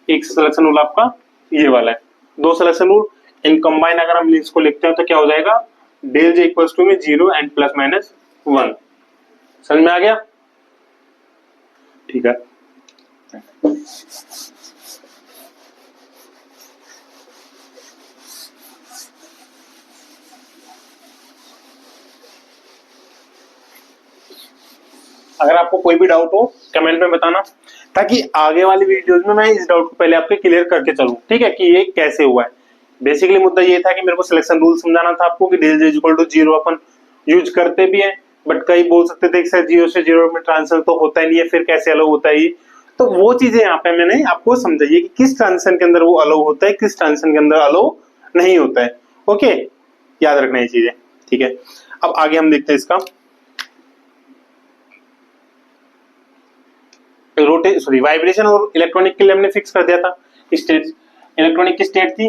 एक सिलेक्शन रूल आपका ये वाला है, दो सिलेक्शन रूल इन कंबाइन अगर हम इसको लिखते हैं तो क्या हो जाएगा, डेल जे इक्वल्स टू में 0 एंड प्लस माइनस 1। समझ में आ गया, ठीक है। अगर आपको कोई भी डाउट हो कमेंट में बताना, ताकि आगे वाली वीडियोस में मैं इस डाउट को पहले आपके क्लियर करके चलूं, ठीक है, कि ये कैसे हुआ है। बेसिकली मुद्दा ये था कि मेरे को सिलेक्शन रूल समझाना था आपको कि del j इक्वल टू 0 अपन यूज करते भी हैं, बट कई बोल सकते थे कि सर 0 से 0 में ट्रांजिशन तो होता ही नहीं है, फिर कैसे अलाउ होता है ये। तो वो चीजें यहाँ पे मैंने आपको समझाई है कि किस ट्रांजिशन के अंदर वो अलाउ होता है, किस ट्रांजिशन के अंदर अलाउ नहीं होता है। ओके, याद रखना ये चीजें, ठीक है। अब आगे हम देखते हैं इसका वाइब्रेशन और इलेक्ट्रॉनिक के लिए हमने फिक्स कर दिया था स्टेट। इलेक्ट्रॉनिक की स्टेट थी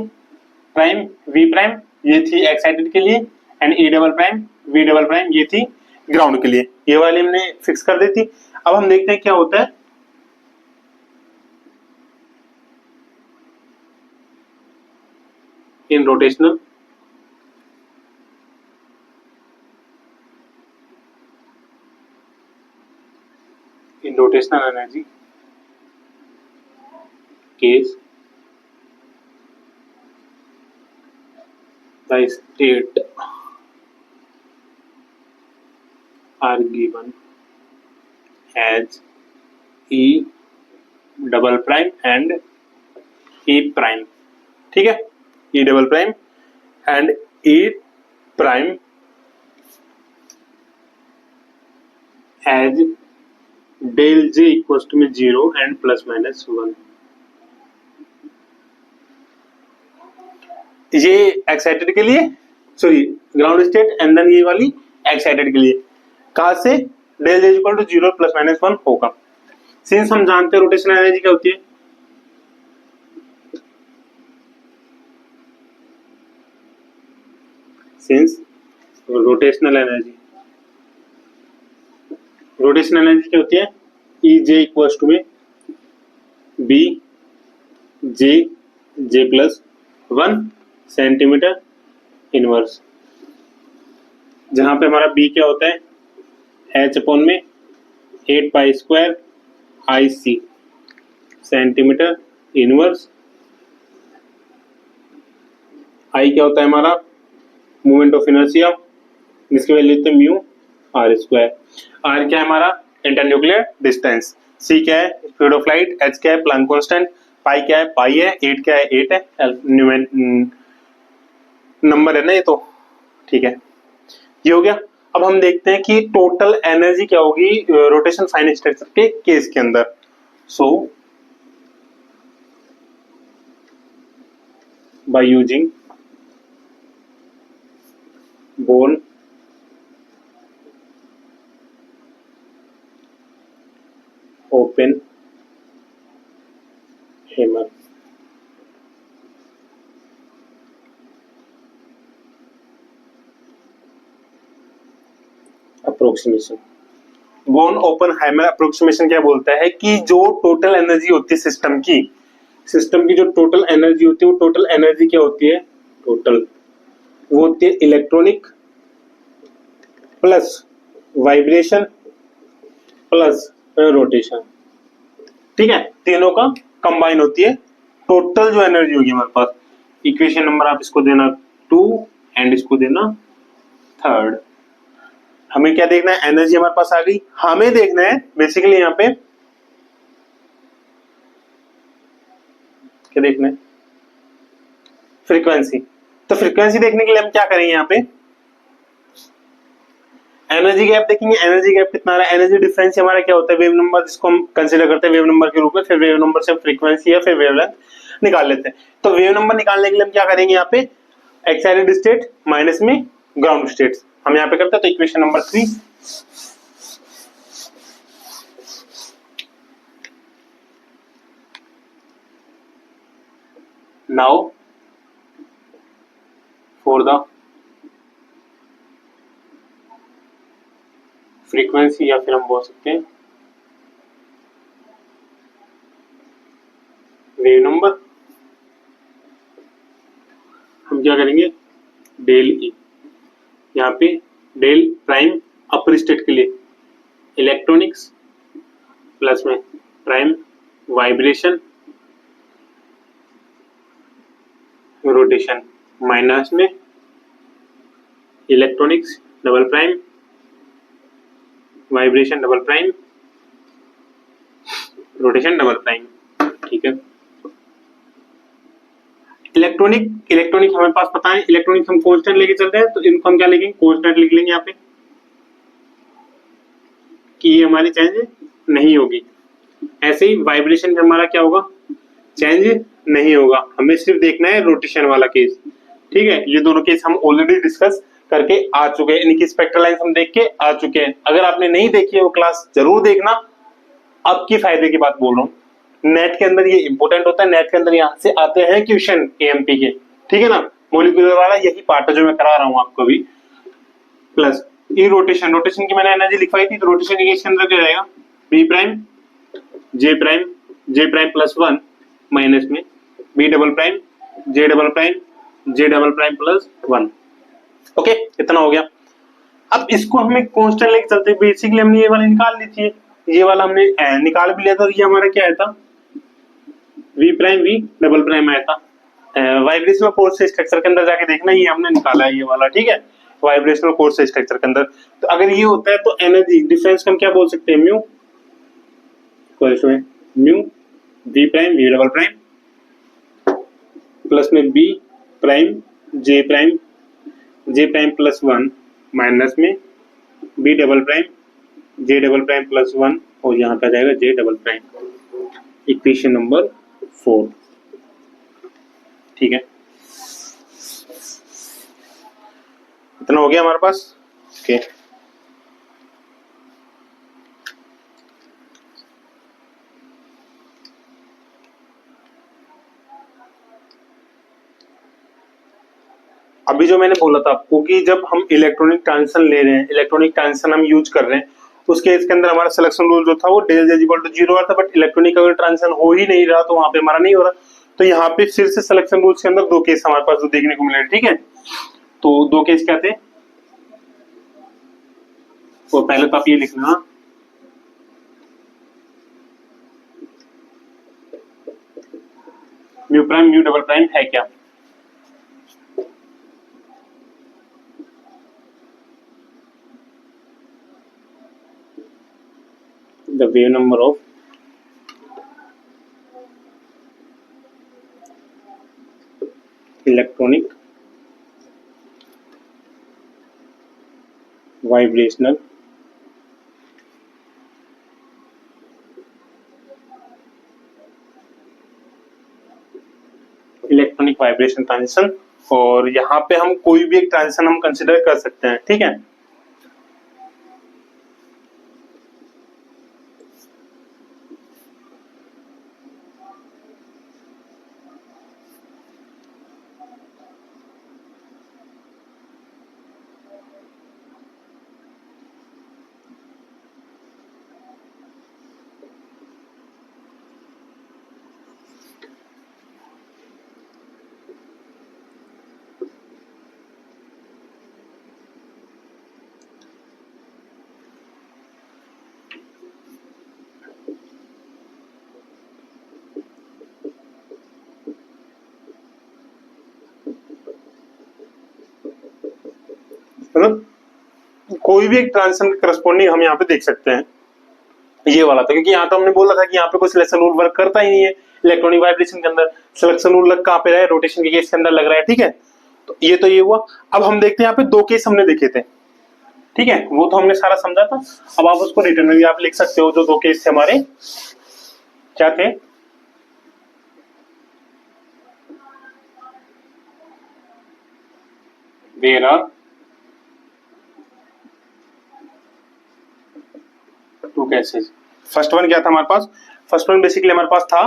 प्राइम वी प्राइम, ये थी एक्साइटेड के लिए, and E double prime V double prime, ये थी ग्राउंड के लिए। ये वाली हमने फिक्स कर दी थी। अब हम देखते हैं क्या होता है in rotational energy case the state are given as E double prime and E prime, ठीक है, E double prime and E prime as del J equals to 0 and plus minus 1। ये एक्साइटेड के लिए, sorry ground state, and then ये वाली excited के लिए, कहा से del J equal to 0 plus minus 1 होगा। सिंस हम जानते हैं रोटेशनल एनर्जी क्या होती है, सिंस रोटेशनल एनर्जी क्या होती है, ई जे इक्वल्स टू में B J plus 1 centimetre inverse, जहां पे हमारा बी क्या होता है एच अपॉन में 8 पाई स्क्वायर आई सी सेंटीमीटर इनवर्स। आई क्या होता है हमारा मोमेंट ऑफ इनर्शिया, जिसकी वैल्यू होती है म्यू आर स्क्वायर। आर क्या है हमारा इंटरन्यूक्लियर डिस्टेंस, सी क्या है स्पीड ऑफ लाइट, एच क्या है प्लैंक कांस्टेंट, पाई क्या है पाई है, 8 क्या है 8 है, नंबर है ना ये तो, ठीक है, ये हो गया। अब हम देखते हैं कि टोटल एनर्जी क्या होगी रोटेशन फाइन स्ट्रक्चर के केस के अंदर। So by using Born Oppenheimer, approximation. Born Oppenheimer approximation क्या बोलता है कि जो टोटल एनर्जी होती है सिस्टम की जो टोटल एनर्जी होती है, वो टोटल एनर्जी क्या होती है, टोटल वो होती है electronic plus vibration plus rotation, ठीक है, तीनों का कंबाइन होती है टोटल जो एनर्जी होगी हमारे पास। इक्वेशन नंबर आप इसको देना 2 एंड इसको देना 3। हमें क्या देखना है, एनर्जी हमारे पास आ गई, हमें देखना है बेसिकली यहाँ पे क्या देखना है, फ्रीक्वेंसी। तो फ्रीक्वेंसी देखने के लिए हम क्या करेंगे, यहाँ पे एनर्जी गैप देखेंगे। एनर्जी गैप कितना आ रहा है, एनर्जी डिफरेंस हमारा क्या होता है, वेव नंबर, जिसको हम कंसीडर करते हैं वेव नंबर के रूप में, फिर वेव नंबर से हम फ्रीक्वेंसी या फिर वेवलेंथ निकाल लेते हैं। तो वेव नंबर निकालने के लिए हम क्या करेंगे, यहाँ पे एक्साइटेड स्टेट माइनस में ग्राउंड स्टेट हम यहाँ पे करते हैं। तो equation number 3 now for the frequency, या फिर हम बोल सकते हैं वेव नंबर, हम क्या करेंगे डेल ई, यहाँ पे डेल प्राइम अपर स्टेट के लिए इलेक्ट्रॉनिक्स प्लस में प्राइम वाइब्रेशन रोटेशन माइनस में electronics double prime vibration double prime rotation double prime, ठीक है। इलेक्ट्रॉनिक इलेक्ट्रॉनिक हमारे पास पता है, इलेक्ट्रॉनिक हम कांस्टेंट लेके चलते हैं, तो इनको हम क्या लिखेंगे, कांस्टेंट लिख लेंगे यहाँ पे कि ये हमारी चेंज नहीं होगी। ऐसे ही वाइब्रेशन में हमारा क्या होगा, चेंज नहीं होगा। हमें सिर्फ देखना है रोटेशन वाला केस, ठीक है। ये दोनों केस हम ऑलरेडी डिस्कस करके आ चुके हैं, इनकी स्पेक्ट्रल लाइंस हम देख के आ चुके हैं। अगर आपने नहीं देखी है वो क्लास जरूर देखना, आपकी फायदे की बात बोल रहा हूँ। नेट के अंदर ये इंपॉर्टेंट होता है, नेट के अंदर यहाँ से आते हैं क्वेश्चन एएमपी के, ठीक है ना। मोलिकुलर वाला यही पार्ट है जो मैं करा रहा हूँ आपको अभी। प्लस ये रोटेशन, रोटेशन की मैंने एनर्जी लिखवाई थी, तो रोटेशन के केस के अंदर क्या जाएगा, B prime J prime plus one minus में B double prime J double prime plus one. Okay, इतना हो गया। अब इसको हमें कांस्टेंट लेके चलते, बेसिकली हमने ये वाला निकाल ली थी, ये वाला हमने निकाल भी लिया था। ये हमारा क्या आया था, V prime V double prime आया था। वाइब्रेशनल फोर्स से स्ट्रक्चर के अंदर जाके देखना, ये हमने निकाला है ये वाला, ठीक है। वाइब्रेशनल फोर्स से स्ट्रक्चर के अंदर, तो अगर ये होता है तो एनर्जी डिफरेंस को हम क्या बोल सकते हैं, mu mu V prime V double prime plus में B prime J prime plus one minus में B double prime J double prime plus one, और यहाँ पे आ जाएगा J double prime. Equation number 4, ठीक है। इतना हो गया हमारे पास, ओके। अभी जो मैंने बोला था आपको कि जब हम इलेक्ट्रॉनिक ट्रांजिशन ले रहे हैं, इलेक्ट्रॉनिक ट्रांजिशन हम यूज कर रहे हैं, उस केस के अंदर हमारा सिलेक्शन रूल जो था वो डेल इज इक्वल टू 0 आ रहा था, बट इलेक्ट्रॉनिक अगर ट्रांजिशन हो ही नहीं रहा तो वहां पे हमारा नहीं हो रहा। तो यहाँ पे फिर से सिलेक्शन रूल्स के अंदर दो केस हमारे पास जो देखने को मिले, ठीक है। तो दो केस क्या थे, तो पहले तो आप ये लिखना, mu prime mu double prime है क्या, the wave number of electronic vibrational electronic vibration transition. और यहाँ पे हम कोई भी एक ट्रांजिशन हम कंसिडर कर सकते हैं, ठीक है। मतलब कोई भी एक ट्रांजिशन के करस्पॉन्डिंग हम यहाँ पे देख सकते हैं, ये वाला था। क्योंकि यहाँ तो हमने बोला था कि यहाँ पे कोई सिलेक्शन रूल वर्क करता ही नहीं है इलेक्ट्रॉनिक वाइब्रेशन के अंदर। सिलेक्शन रूल लग कहाँ पे रहा है, रोटेशन के केस के अंदर लग रहा है, ठीक है। तो ये हुआ। अब हम देखते हैं यहाँ पे दो केस हमने देखे थे, ठीक है, वो तो हमने सारा समझा था। अब आप उसको रिटर्न में भी आप लिख सकते हो, जो दो केस थे हमारे क्या थे, there are two cases. First one क्या था हमारे पास, फर्स्ट वन बेसिकली हमारे पास था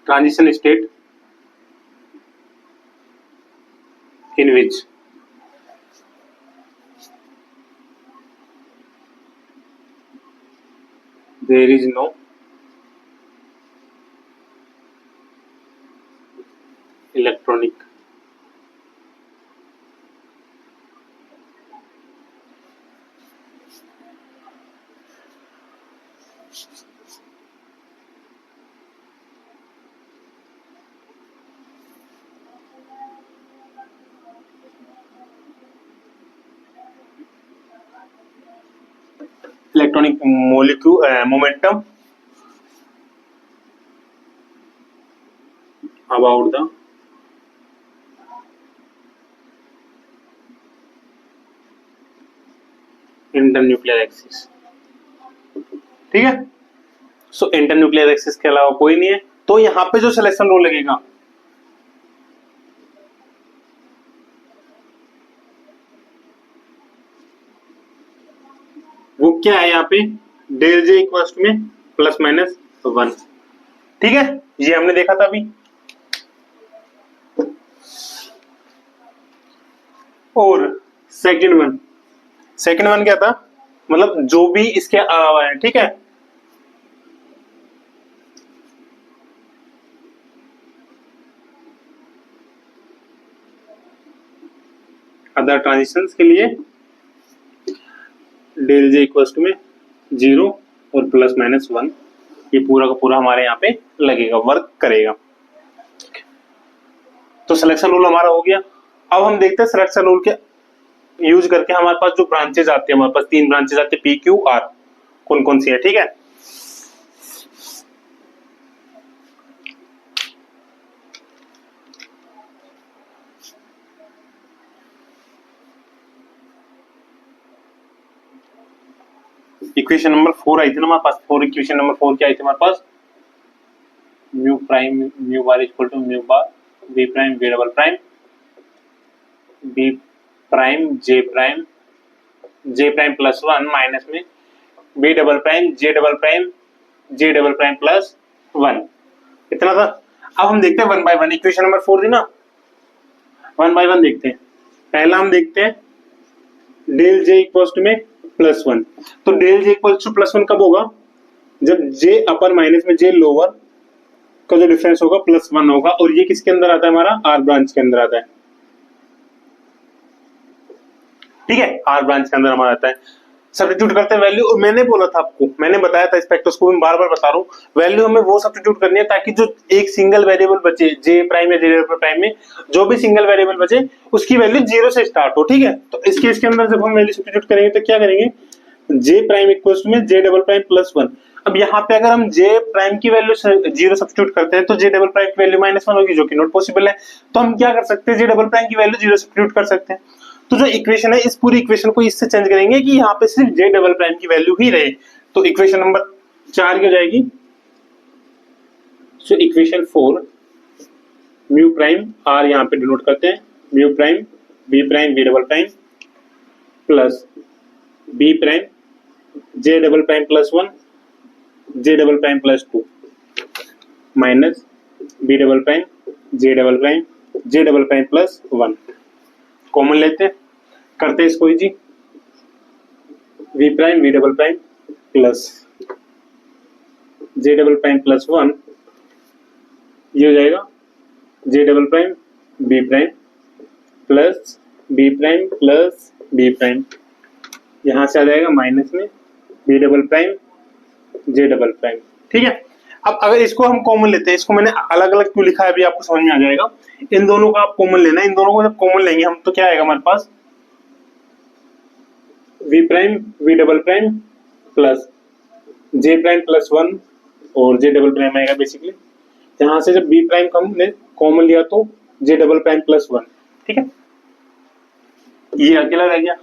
transition state in which there is no electronic electronic molecule momentum about the internuclear axis. ठीक है, सो इंटरन्यूक्लियर एक्सिस के अलावा कोई नहीं है, तो यहां पे जो सिलेक्शन रूल लगेगा वो क्या है, यहाँ पे डेल जे इक्वल्स में प्लस माइनस 1। ठीक है, ये हमने देखा था अभी। और सेकंड वन क्या था, मतलब जो भी इसके अलावा है। ठीक है, अदर ट्रांजिशंस के लिए डेल जे इक्वल्स में 0 और प्लस माइनस 1, ये पूरा का पूरा हमारे यहाँ पे लगेगा, वर्क करेगा। तो सिलेक्शन रूल हमारा हो गया। अब हम देखते हैं सिलेक्शन रूल के यूज करके हमारे पास जो ब्रांचेज आती है, हमारे पास 3 ब्रांचेज आती है पी क्यू आर, कौन कौन सी है। ठीक है, इक्वेशन नंबर 4 आई थी ना हमारे पास। इक्वेशन नंबर 4 क्या आई थी हमारे पास, mu prime mu bar equal to mu bar B prime B double prime B prime J prime plus 1 minus में B double prime J double prime plus 1, इतना था। अब हम देखते हैं 1 बाय 1, इक्वेशन नंबर 4 थी ना, 1 बाय 1 देखते हैं। पहला हम देखते हैं डेल जे इक्वल में प्लस 1। तो del J equal two plus 1 कब होगा, जब जे अपर माइनस में जे लोअर का जो डिफरेंस होगा प्लस 1 होगा, और ये किसके अंदर आता है, हमारा आर ब्रांच के अंदर आता है। ठीक है, आर ब्रांच के अंदर हमारा आता है। सब्स्टिट्यूट करते हैं वैल्यू, और मैंने बोला था आपको, मैंने बताया था स्पेक्ट्रोस्कोपी में, बार बार बता रहा हूँ, वैल्यू हमें वो सब्स्टिट्यूट करनी है ताकि जो एक सिंगल वेरिएबल बचे जे प्राइम या जे डबल प्राइम में, जो भी सिंगल वेरिएबल बचे उसकी वैल्यू 0 से स्टार्ट हो। ठीक है, तो इस केस के अंदर जब हम वैल्यू सब्स्टिट्यूट करेंगे तो क्या करेंगे, जे प्राइम इक्वल्स में जे डबल प्राइम प्लस 1। अब यहाँ पे अगर हम जे प्राइम की वैल्यू 0 सब्स्टिट्यूट करते हैं तो जे डबल प्राइम की वैल्यू -1 होगी, जो कि नॉट पॉसिबल है। तो हम क्या कर सकते हैं, जे डबल प्राइम की वैल्यू 0 सब्स्टिट्यूट कर सकते हैं। तो जो इक्वेशन है, इस पूरी इक्वेशन को इससे चेंज करेंगे कि यहाँ पे सिर्फ जे डबल प्राइम की वैल्यू ही रहे। तो इक्वेशन नंबर 4 की हो जाएगी, so equation 4 mu prime R यहाँ पे डिनोट करते हैं, mu prime B double prime plus B prime J double prime plus 1 J double prime plus 2 minus B double prime J double prime plus 1। Common लेते हैं, करते हैं इसको जी, V prime V double prime plus जे double prime plus 1, ये हो जाएगा J double prime plus B prime, यहां से आ जाएगा माइनस में B double prime J double prime. ठीक है, अब अगर इसको हम कॉमन लेते हैं, इसको मैंने अलग अलग क्यों लिखा है अभी आपको समझ में आ जाएगा। इन दोनों का आप कॉमन लेना है, इन दोनों को जब कॉमन लेंगे हम तो क्या आएगा हमारे पास, V prime V double prime plus J prime plus 1 और जे डबल प्राइम आएगा बेसिकली। यहां से जब बी प्राइम का हमने कॉमन लिया तो जे डबल प्राइम प्लस 1। ठीक है, ये अकेला रह गया।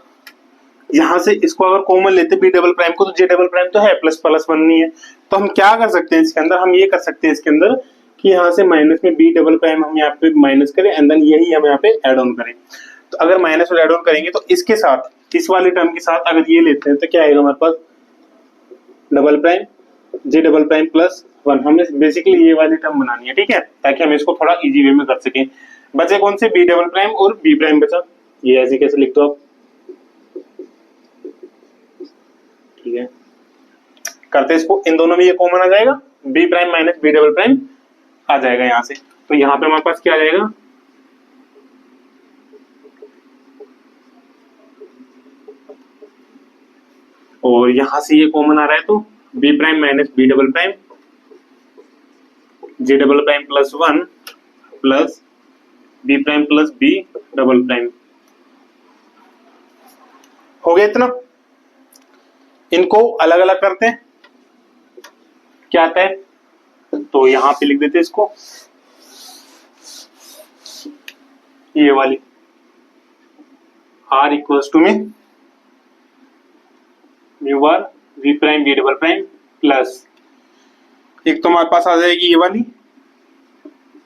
यहां से इसको अगर कॉमन लेते बी डबल प्राइम को, तो जे डबल प्राइम तो है, प्लस 1 नहीं है। तो हम क्या कर सकते हैं इसके अंदर, हम ये कर सकते हैं इसके अंदर कि यहाँ से माइनस में बी डबल प्राइम हम यहाँ पे माइनस करें एंड देन यही हम यहाँ पे ऐड ऑन करें। तो अगर माइनस और ऐड ऑन करेंगे तो इसके साथ, इस वाले टर्म के साथ अगर ये लेते हैं तो क्या आएगा हमारे पास, double prime J double prime plus 1। हमने बेसिकली ये वाली टर्म बनानी है। ठीक है, ताकि हम इसको थोड़ा इजी वे में कर सकें। बचे कौन से, बी डबल प्राइम और बी प्राइम बचा, ये ऐसे कैसे लिख दो आप। ठीक है, करते इसको, इन दोनों में ये कॉमन आ जाएगा, B prime minus B double prime आ जाएगा यहाँ से। तो यहाँ पे हमारे पास क्या आ जाएगा, और यहां से ये कॉमन आ रहा है तो B prime minus B double prime J double prime plus 1 plus B prime plus B double prime. हो गया इतना। इनको अलग अलग करते हैं, क्या आता है, तो यहां पे लिख देते हैं इसको, ये वाली r इक्वल्स टू में mu bar v prime v double prime plus, एक तो हमारे पास आ जाएगी ये वाली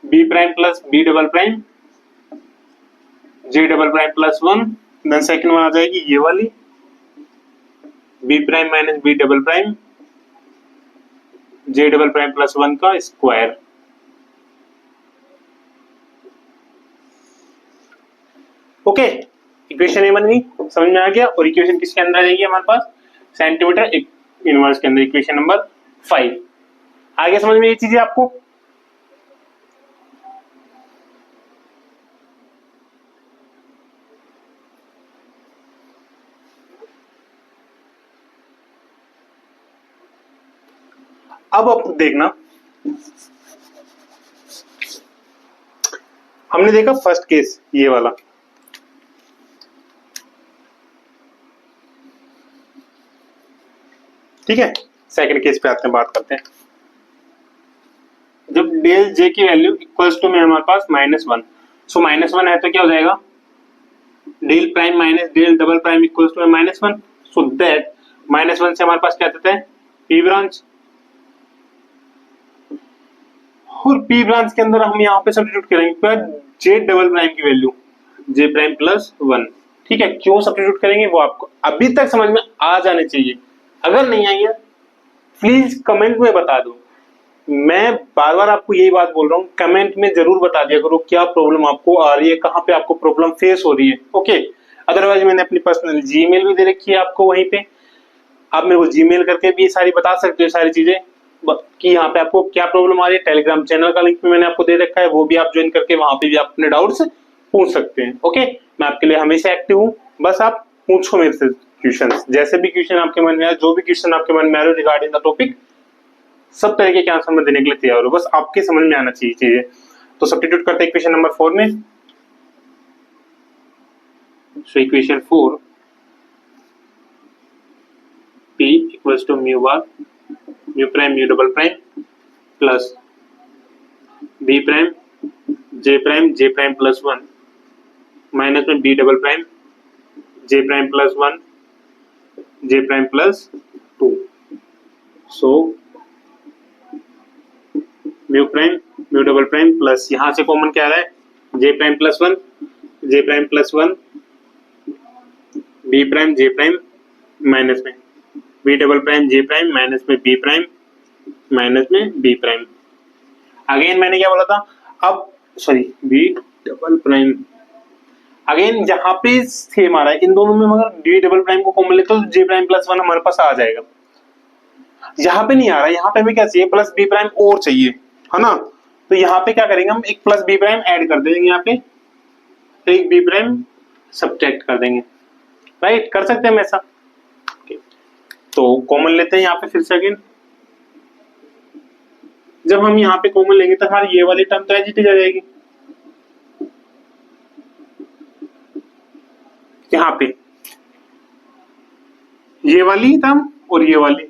b prime plus b double prime j double prime plus 1, then second one आ जाएगी ये वाली b prime minus b double prime j double prime plus 1 का स्क्वायर। ओके, इक्वेशन ये बन गई, समझ में आ गया। और इक्वेशन किसके अंदर आ जाएगी हमारे पास, सेंटीमीटर इनवर्स के अंदर, इक्वेशन नंबर 5। आगे समझ में ये चीजें आपको। अब आप देखना, हमने देखा फर्स्ट केस ये वाला, ठीक है। सेकंड केस पे आते हैं, बात करते हैं। जब डेल जे की वैल्यू इक्वल्स टू में हमारे पास -1, सो -1 है तो क्या हो जाएगा, del prime minus del double prime equals to -1, so that -1 से हमारे पास क्या देता है, पी ब्रांच, और पी ब्रांच के अंदर हम यहाँ पे सब्स्टिट्यूट करेंगे जे डबल प्राइम की वैल्यू जे प्राइम प्लस 1, ठीक है। क्यों सब्स्टिट्यूट करेंगे वो आपको अभी तक समझ में आ जाने चाहिए, अगर नहीं आई है प्लीज कमेंट में बता दो। मैं बार बार आपको यही बात बोल रहा हूँ, कमेंट में जरूर बता दिया करो क्या प्रॉब्लम आपको आ रही है, कहाँ पे आपको प्रॉब्लम फेस हो रही है, ओके। अदरवाइज मैंने अपनी पर्सनल जीमेल भी दे रखी है आपको, वहीं पे आप मेरे को जीमेल करके भी सारी बता सकते हो सारी चीजें कि यहाँ पे आपको क्या प्रॉब्लम आ रही है। टेलीग्राम चैनल का लिंक भी मैंने आपको दे रखा है, वो भी आप ज्वाइन करके वहां पे भी आप अपने डाउट्स पूछ सकते हैं, ओके। मैं आपके लिए हमेशा एक्टिव हूँ, बस आप पूछो मेरे से क्वेश्चंस, जैसे भी क्वेश्चन आपके मन में आए, जो भी क्वेश्चन आपके मन में आ रहे रिगार्डिंग द टॉपिक, सब तरीके के आंसर मैं देने के लिए तैयार हूँ, बस आपके समझ में आना चाहिए चीजें। तो सब्स्टिट्यूट करते हैं इक्वेशन नंबर 4 में। So equation 4 p equals to mu bar mu prime mu double prime plus b prime J prime plus 1 minus में b double prime J prime plus 1 J prime plus 2, so mu prime mu double prime plus, यहां से common क्या आ रहा है, J prime plus 1 J prime plus 1 B prime J prime minus में B double prime J prime minus में B prime minus में B prime. Again मैंने क्या बोला था, अब sorry B double prime, again जहां पे सेम आ रहा है इन दोनों में, मगर डी डबल प्राइम को कॉमन लेते तो जे प्राइम प्लस 1 हमारे पास आ जाएगा। यहाँ पे नहीं आ रहा है, यहाँ पे हमें क्या चाहिए, प्लस बी प्राइम और चाहिए, है ना। तो यहाँ पे क्या करेंगे, हम एक प्लस बी प्राइम ऐड कर देंगे, यहाँ पे एक बी प्राइम सब्ट्रैक्ट कर देंगे, राइट, कर सकते हैं हम ऐसा। तो कॉमन लेते हैं यहाँ पे फिर से अगेन, जब हम यहाँ पे कॉमन लेंगे तो हमारी ये वाली टर्म तो एज इट इज आ जाएगी, यहाँ पे ये वाली टर्म और ये वाली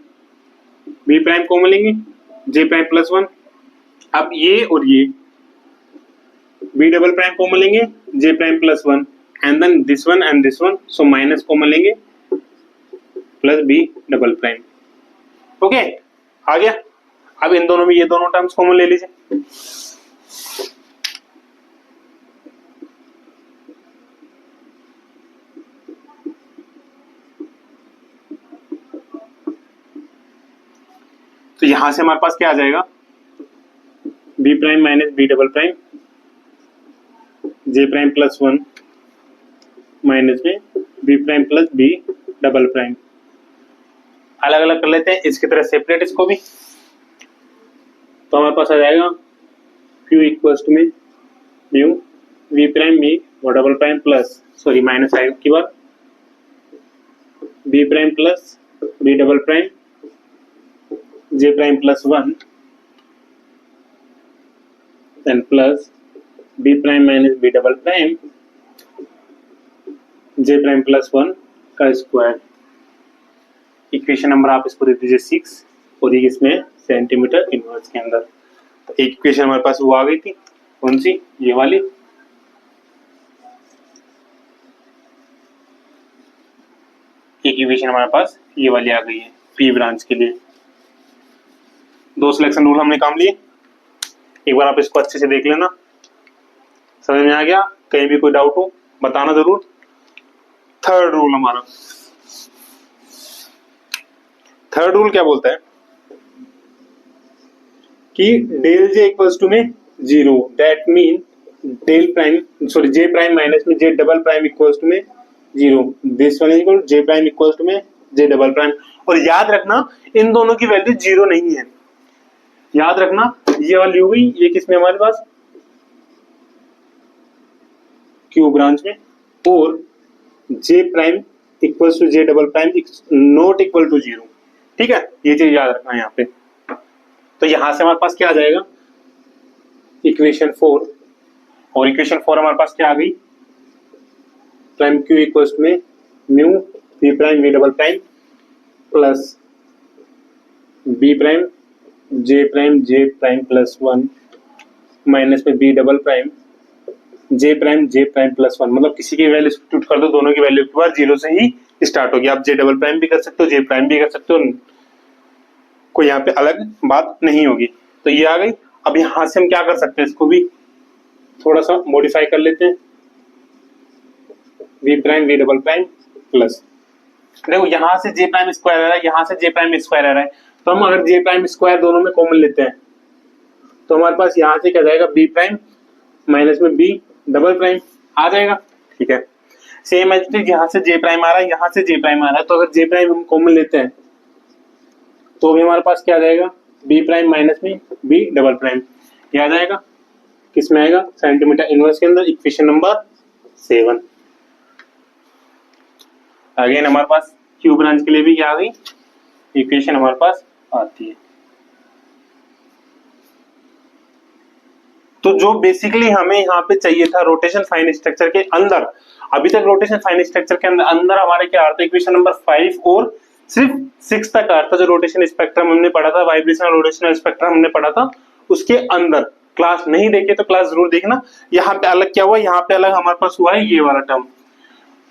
बी प्राइम कॉमन लेंगे जे प्राइम प्लस 1, अब ये और ये बी डबल प्राइम कॉमन लेंगे J prime plus 1 and then this one and this one, so minus common लेंगे plus B double prime, okay आ गया। अब इन दोनों में ये दोनों टर्म्स कॉमन ले लीजिए, तो यहां से हमारे पास क्या आ जाएगा, B prime minus B double prime J prime plus 1 minus में B prime plus B double prime. अलग अलग कर लेते हैं, इसकी तरह सेपरेट इसको भी, तो हमारे पास आ जाएगा क्यू इक्वल्स टू में म्यू वी प्राइम बी और double prime plus sorry minus I की बार B prime plus B double prime J prime plus 1 and plus B prime minus B double prime J prime plus 1 का square. Equation number आप इसको दे दीजिए 6 और ये इसमें सेंटीमीटर इनवर्स के अंदर। तो एक इक्वेशन हमारे पास वो आ गई थी, कौन सी, ये वाली। एक इक्वेशन हमारे पास ये वाली आ गई है पी ब्रांच के लिए। दो सिलेक्शन रूल हमने काम लिए, एक बार आप इसको अच्छे से देख लेना, समझ में आ गया? कहीं भी कोई डाउट हो बताना जरूर। थर्ड रूल हमारा, थर्ड रूल क्या बोलता है कि डेल जे इक्वल्स टू में 0, that mean del prime sorry J prime minus में J double prime equals to में 0, this one is equal J prime equals to में जे डबल प्राइम। और याद रखना इन दोनों की वैल्यू 0 नहीं है, याद रखना। ये वाली हो गई, ये किसमें हमारे पास क्यू ब्रांच में, और J prime equals to J double prime not equal to 0, ठीक है? ये चीज याद रखना यहाँ पे। तो यहां से हमारे पास क्या आ जाएगा, इक्वेशन 4, और इक्वेशन 4 हमारे पास क्या आ गई, प्राइम क्यू इक्वल्स में mu B prime V double prime plus B prime J prime plus 1 minus में B double prime J prime plus 1। मतलब किसी की वैल्यू सब्स्टिट्यूट कर दो, दोनों की वैल्यू के बाद 0 से ही स्टार्ट होगी। आप जे डबल प्राइम भी कर सकते हो, जे प्राइम भी कर सकते हो, कोई यहाँ पे अलग बात नहीं होगी। तो ये आ गई। अब यहां से हम क्या कर सकते हैं, इसको भी थोड़ा सा मॉडिफाई कर लेते हैं, V prime V double prime plus, देखो यहाँ से जे प्राइम स्क्वायर आ रहा है, यहाँ से जे प्राइम स्क्वायर आ रहा है, तो हम अगर जे प्राइम स्क्वायर दोनों में कॉमन लेते हैं तो हमारे पास यहाँ से क्या जाएगा, बी प्राइम माइनस में बी डबल प्राइम आ जाएगा, ठीक है? सेम एज इट, यहाँ से जे प्राइम आ रहा है, यहाँ से जे प्राइम आ रहा है, तो अगर जे प्राइम हम कॉमन लेते हैं तो भी हमारे पास क्या आ जाएगा, बी प्राइम माइनस में बी डबल प्राइम, ये आ जाएगा। किसमें आएगा, सेंटीमीटर इनवर्स के अंदर, इक्वेशन नंबर 7। अगेन हमारे पास क्यू ब्रांच के लिए भी क्या आ गई, इक्वेशन हमारे पास आती है। तो जो बेसिकली हमें यहाँ पे चाहिए था रोटेशन फाइन स्ट्रक्चर के अंदर, अभी तक रोटेशन फाइन स्ट्रक्चर के अंदर हमारे क्या आ रहा था, इक्वेशन नंबर 5 और सिर्फ 6 तक आ रहा था। जो रोटेशन स्पेक्ट्रम हमने पढ़ा था, वाइब्रेशनल रोटेशनल स्पेक्ट्रम हमने पढ़ा था, उसके अंदर क्लास नहीं देखे तो क्लास जरूर देखना। यहाँ पे अलग क्या हुआ, यहाँ पे अलग हमारे पास हुआ है ये वाला टर्म,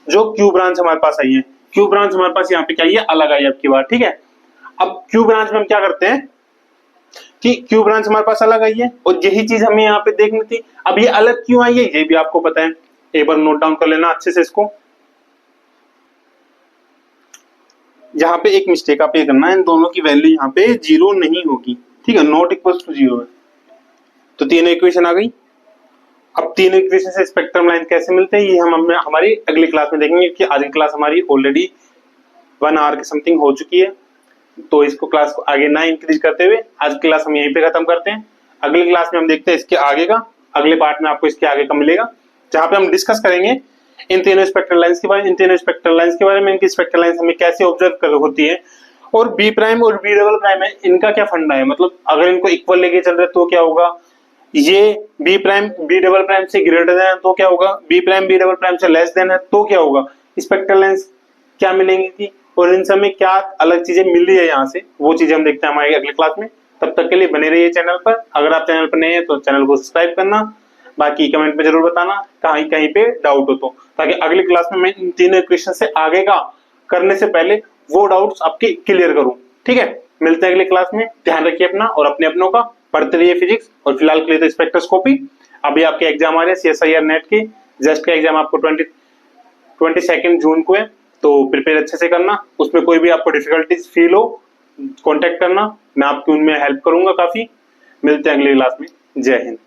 जो क्यू ब्रांच हमारे पास आई है। क्यू ब्रांच हमारे पास यहाँ पे क्या आई है, अलग आई है आपकी बात, ठीक है? अब क्यू ब्रांच में हम क्या करते हैं कि क्यू ब्रांच हमारे पास अलग आई है, और यही चीज हमें यहाँ पे देखनी थी। अब ये अलग क्यों आई है ये भी आपको पता है, एक बार नोट डाउन कर लेना अच्छे से इसको। यहाँ पे एक मिस्टेक आप ये करना है, इन दोनों की वैल्यू यहाँ पे 0 नहीं होगी, ठीक है? नॉट इक्वल टू 0 है। तो तीनों इक्वेशन आ गई। अब तीनों इक्वेशन से स्पेक्ट्रम लाइन कैसे मिलते हैं ये हम हमारी अगली क्लास में देखेंगे, कि आज की क्लास हमारी ऑलरेडी 1 आवर के समथिंग हो चुकी है। तो इसको क्लास को आगे ना इंक्रीज करते हुए आज की क्लास हम यहीं पे खत्म करते हैं। अगली क्लास में हम देखते हैं इसके आगे का, अगले पार्ट में आपको इसके आगे का मिलेगा, जहां पे हम डिस्कस करेंगे इन तीनों स्पेक्ट्रल लाइंस के बारे में, इन तीनों स्पेक्ट्रल लाइंस के बारे में, इनकी स्पेक्ट्रल लाइंस हमें कैसे ऑब्जर्व कर होती है, और बी प्राइम और बी डबल प्राइम है, इनका क्या फंडा है। मतलब अगर इनको इक्वल लेके चल रहे तो क्या होगा, ये B prime B double prime से ग्रेटर देन है तो क्या होगा, B prime B double prime से लेस देन है तो क्या होगा, स्पेक्ट्रल लाइंस क्या मिलेंगी थी, और इन सब में क्या अलग चीजें मिल रही है यहाँ से, वो चीजें हम देखते हैं हमारी अगली क्लास में। तब तक के लिए बने रहिए चैनल पर। अगर आप चैनल पर नए हैं तो चैनल को सब्सक्राइब करना, बाकी कमेंट में जरूर बताना कहीं कहीं पे डाउट हो तो, ताकि अगली क्लास में मैं इन तीनों इक्वेशन से आगे का करने से पहले वो डाउट्स आपके क्लियर करूं, ठीक है? मिलते हैं अगली क्लास में, ध्यान रखिए अपना और अपने अपनों का, पढ़ते रहिए फिजिक्स। और फिलहाल के लिए तो स्पेक्ट्रोस्कोपी, अभी आपके एग्जाम आ रहे हैं CSIR नेट के, जस्ट का एग्जाम आपको 22 जून को है, तो प्रिपेयर अच्छे से करना। उसमें कोई भी आपको डिफिकल्टीज फील हो कांटेक्ट करना, मैं आपकी उनमें हेल्प करूंगा काफी। मिलते हैं अगली क्लास में, जय हिंद।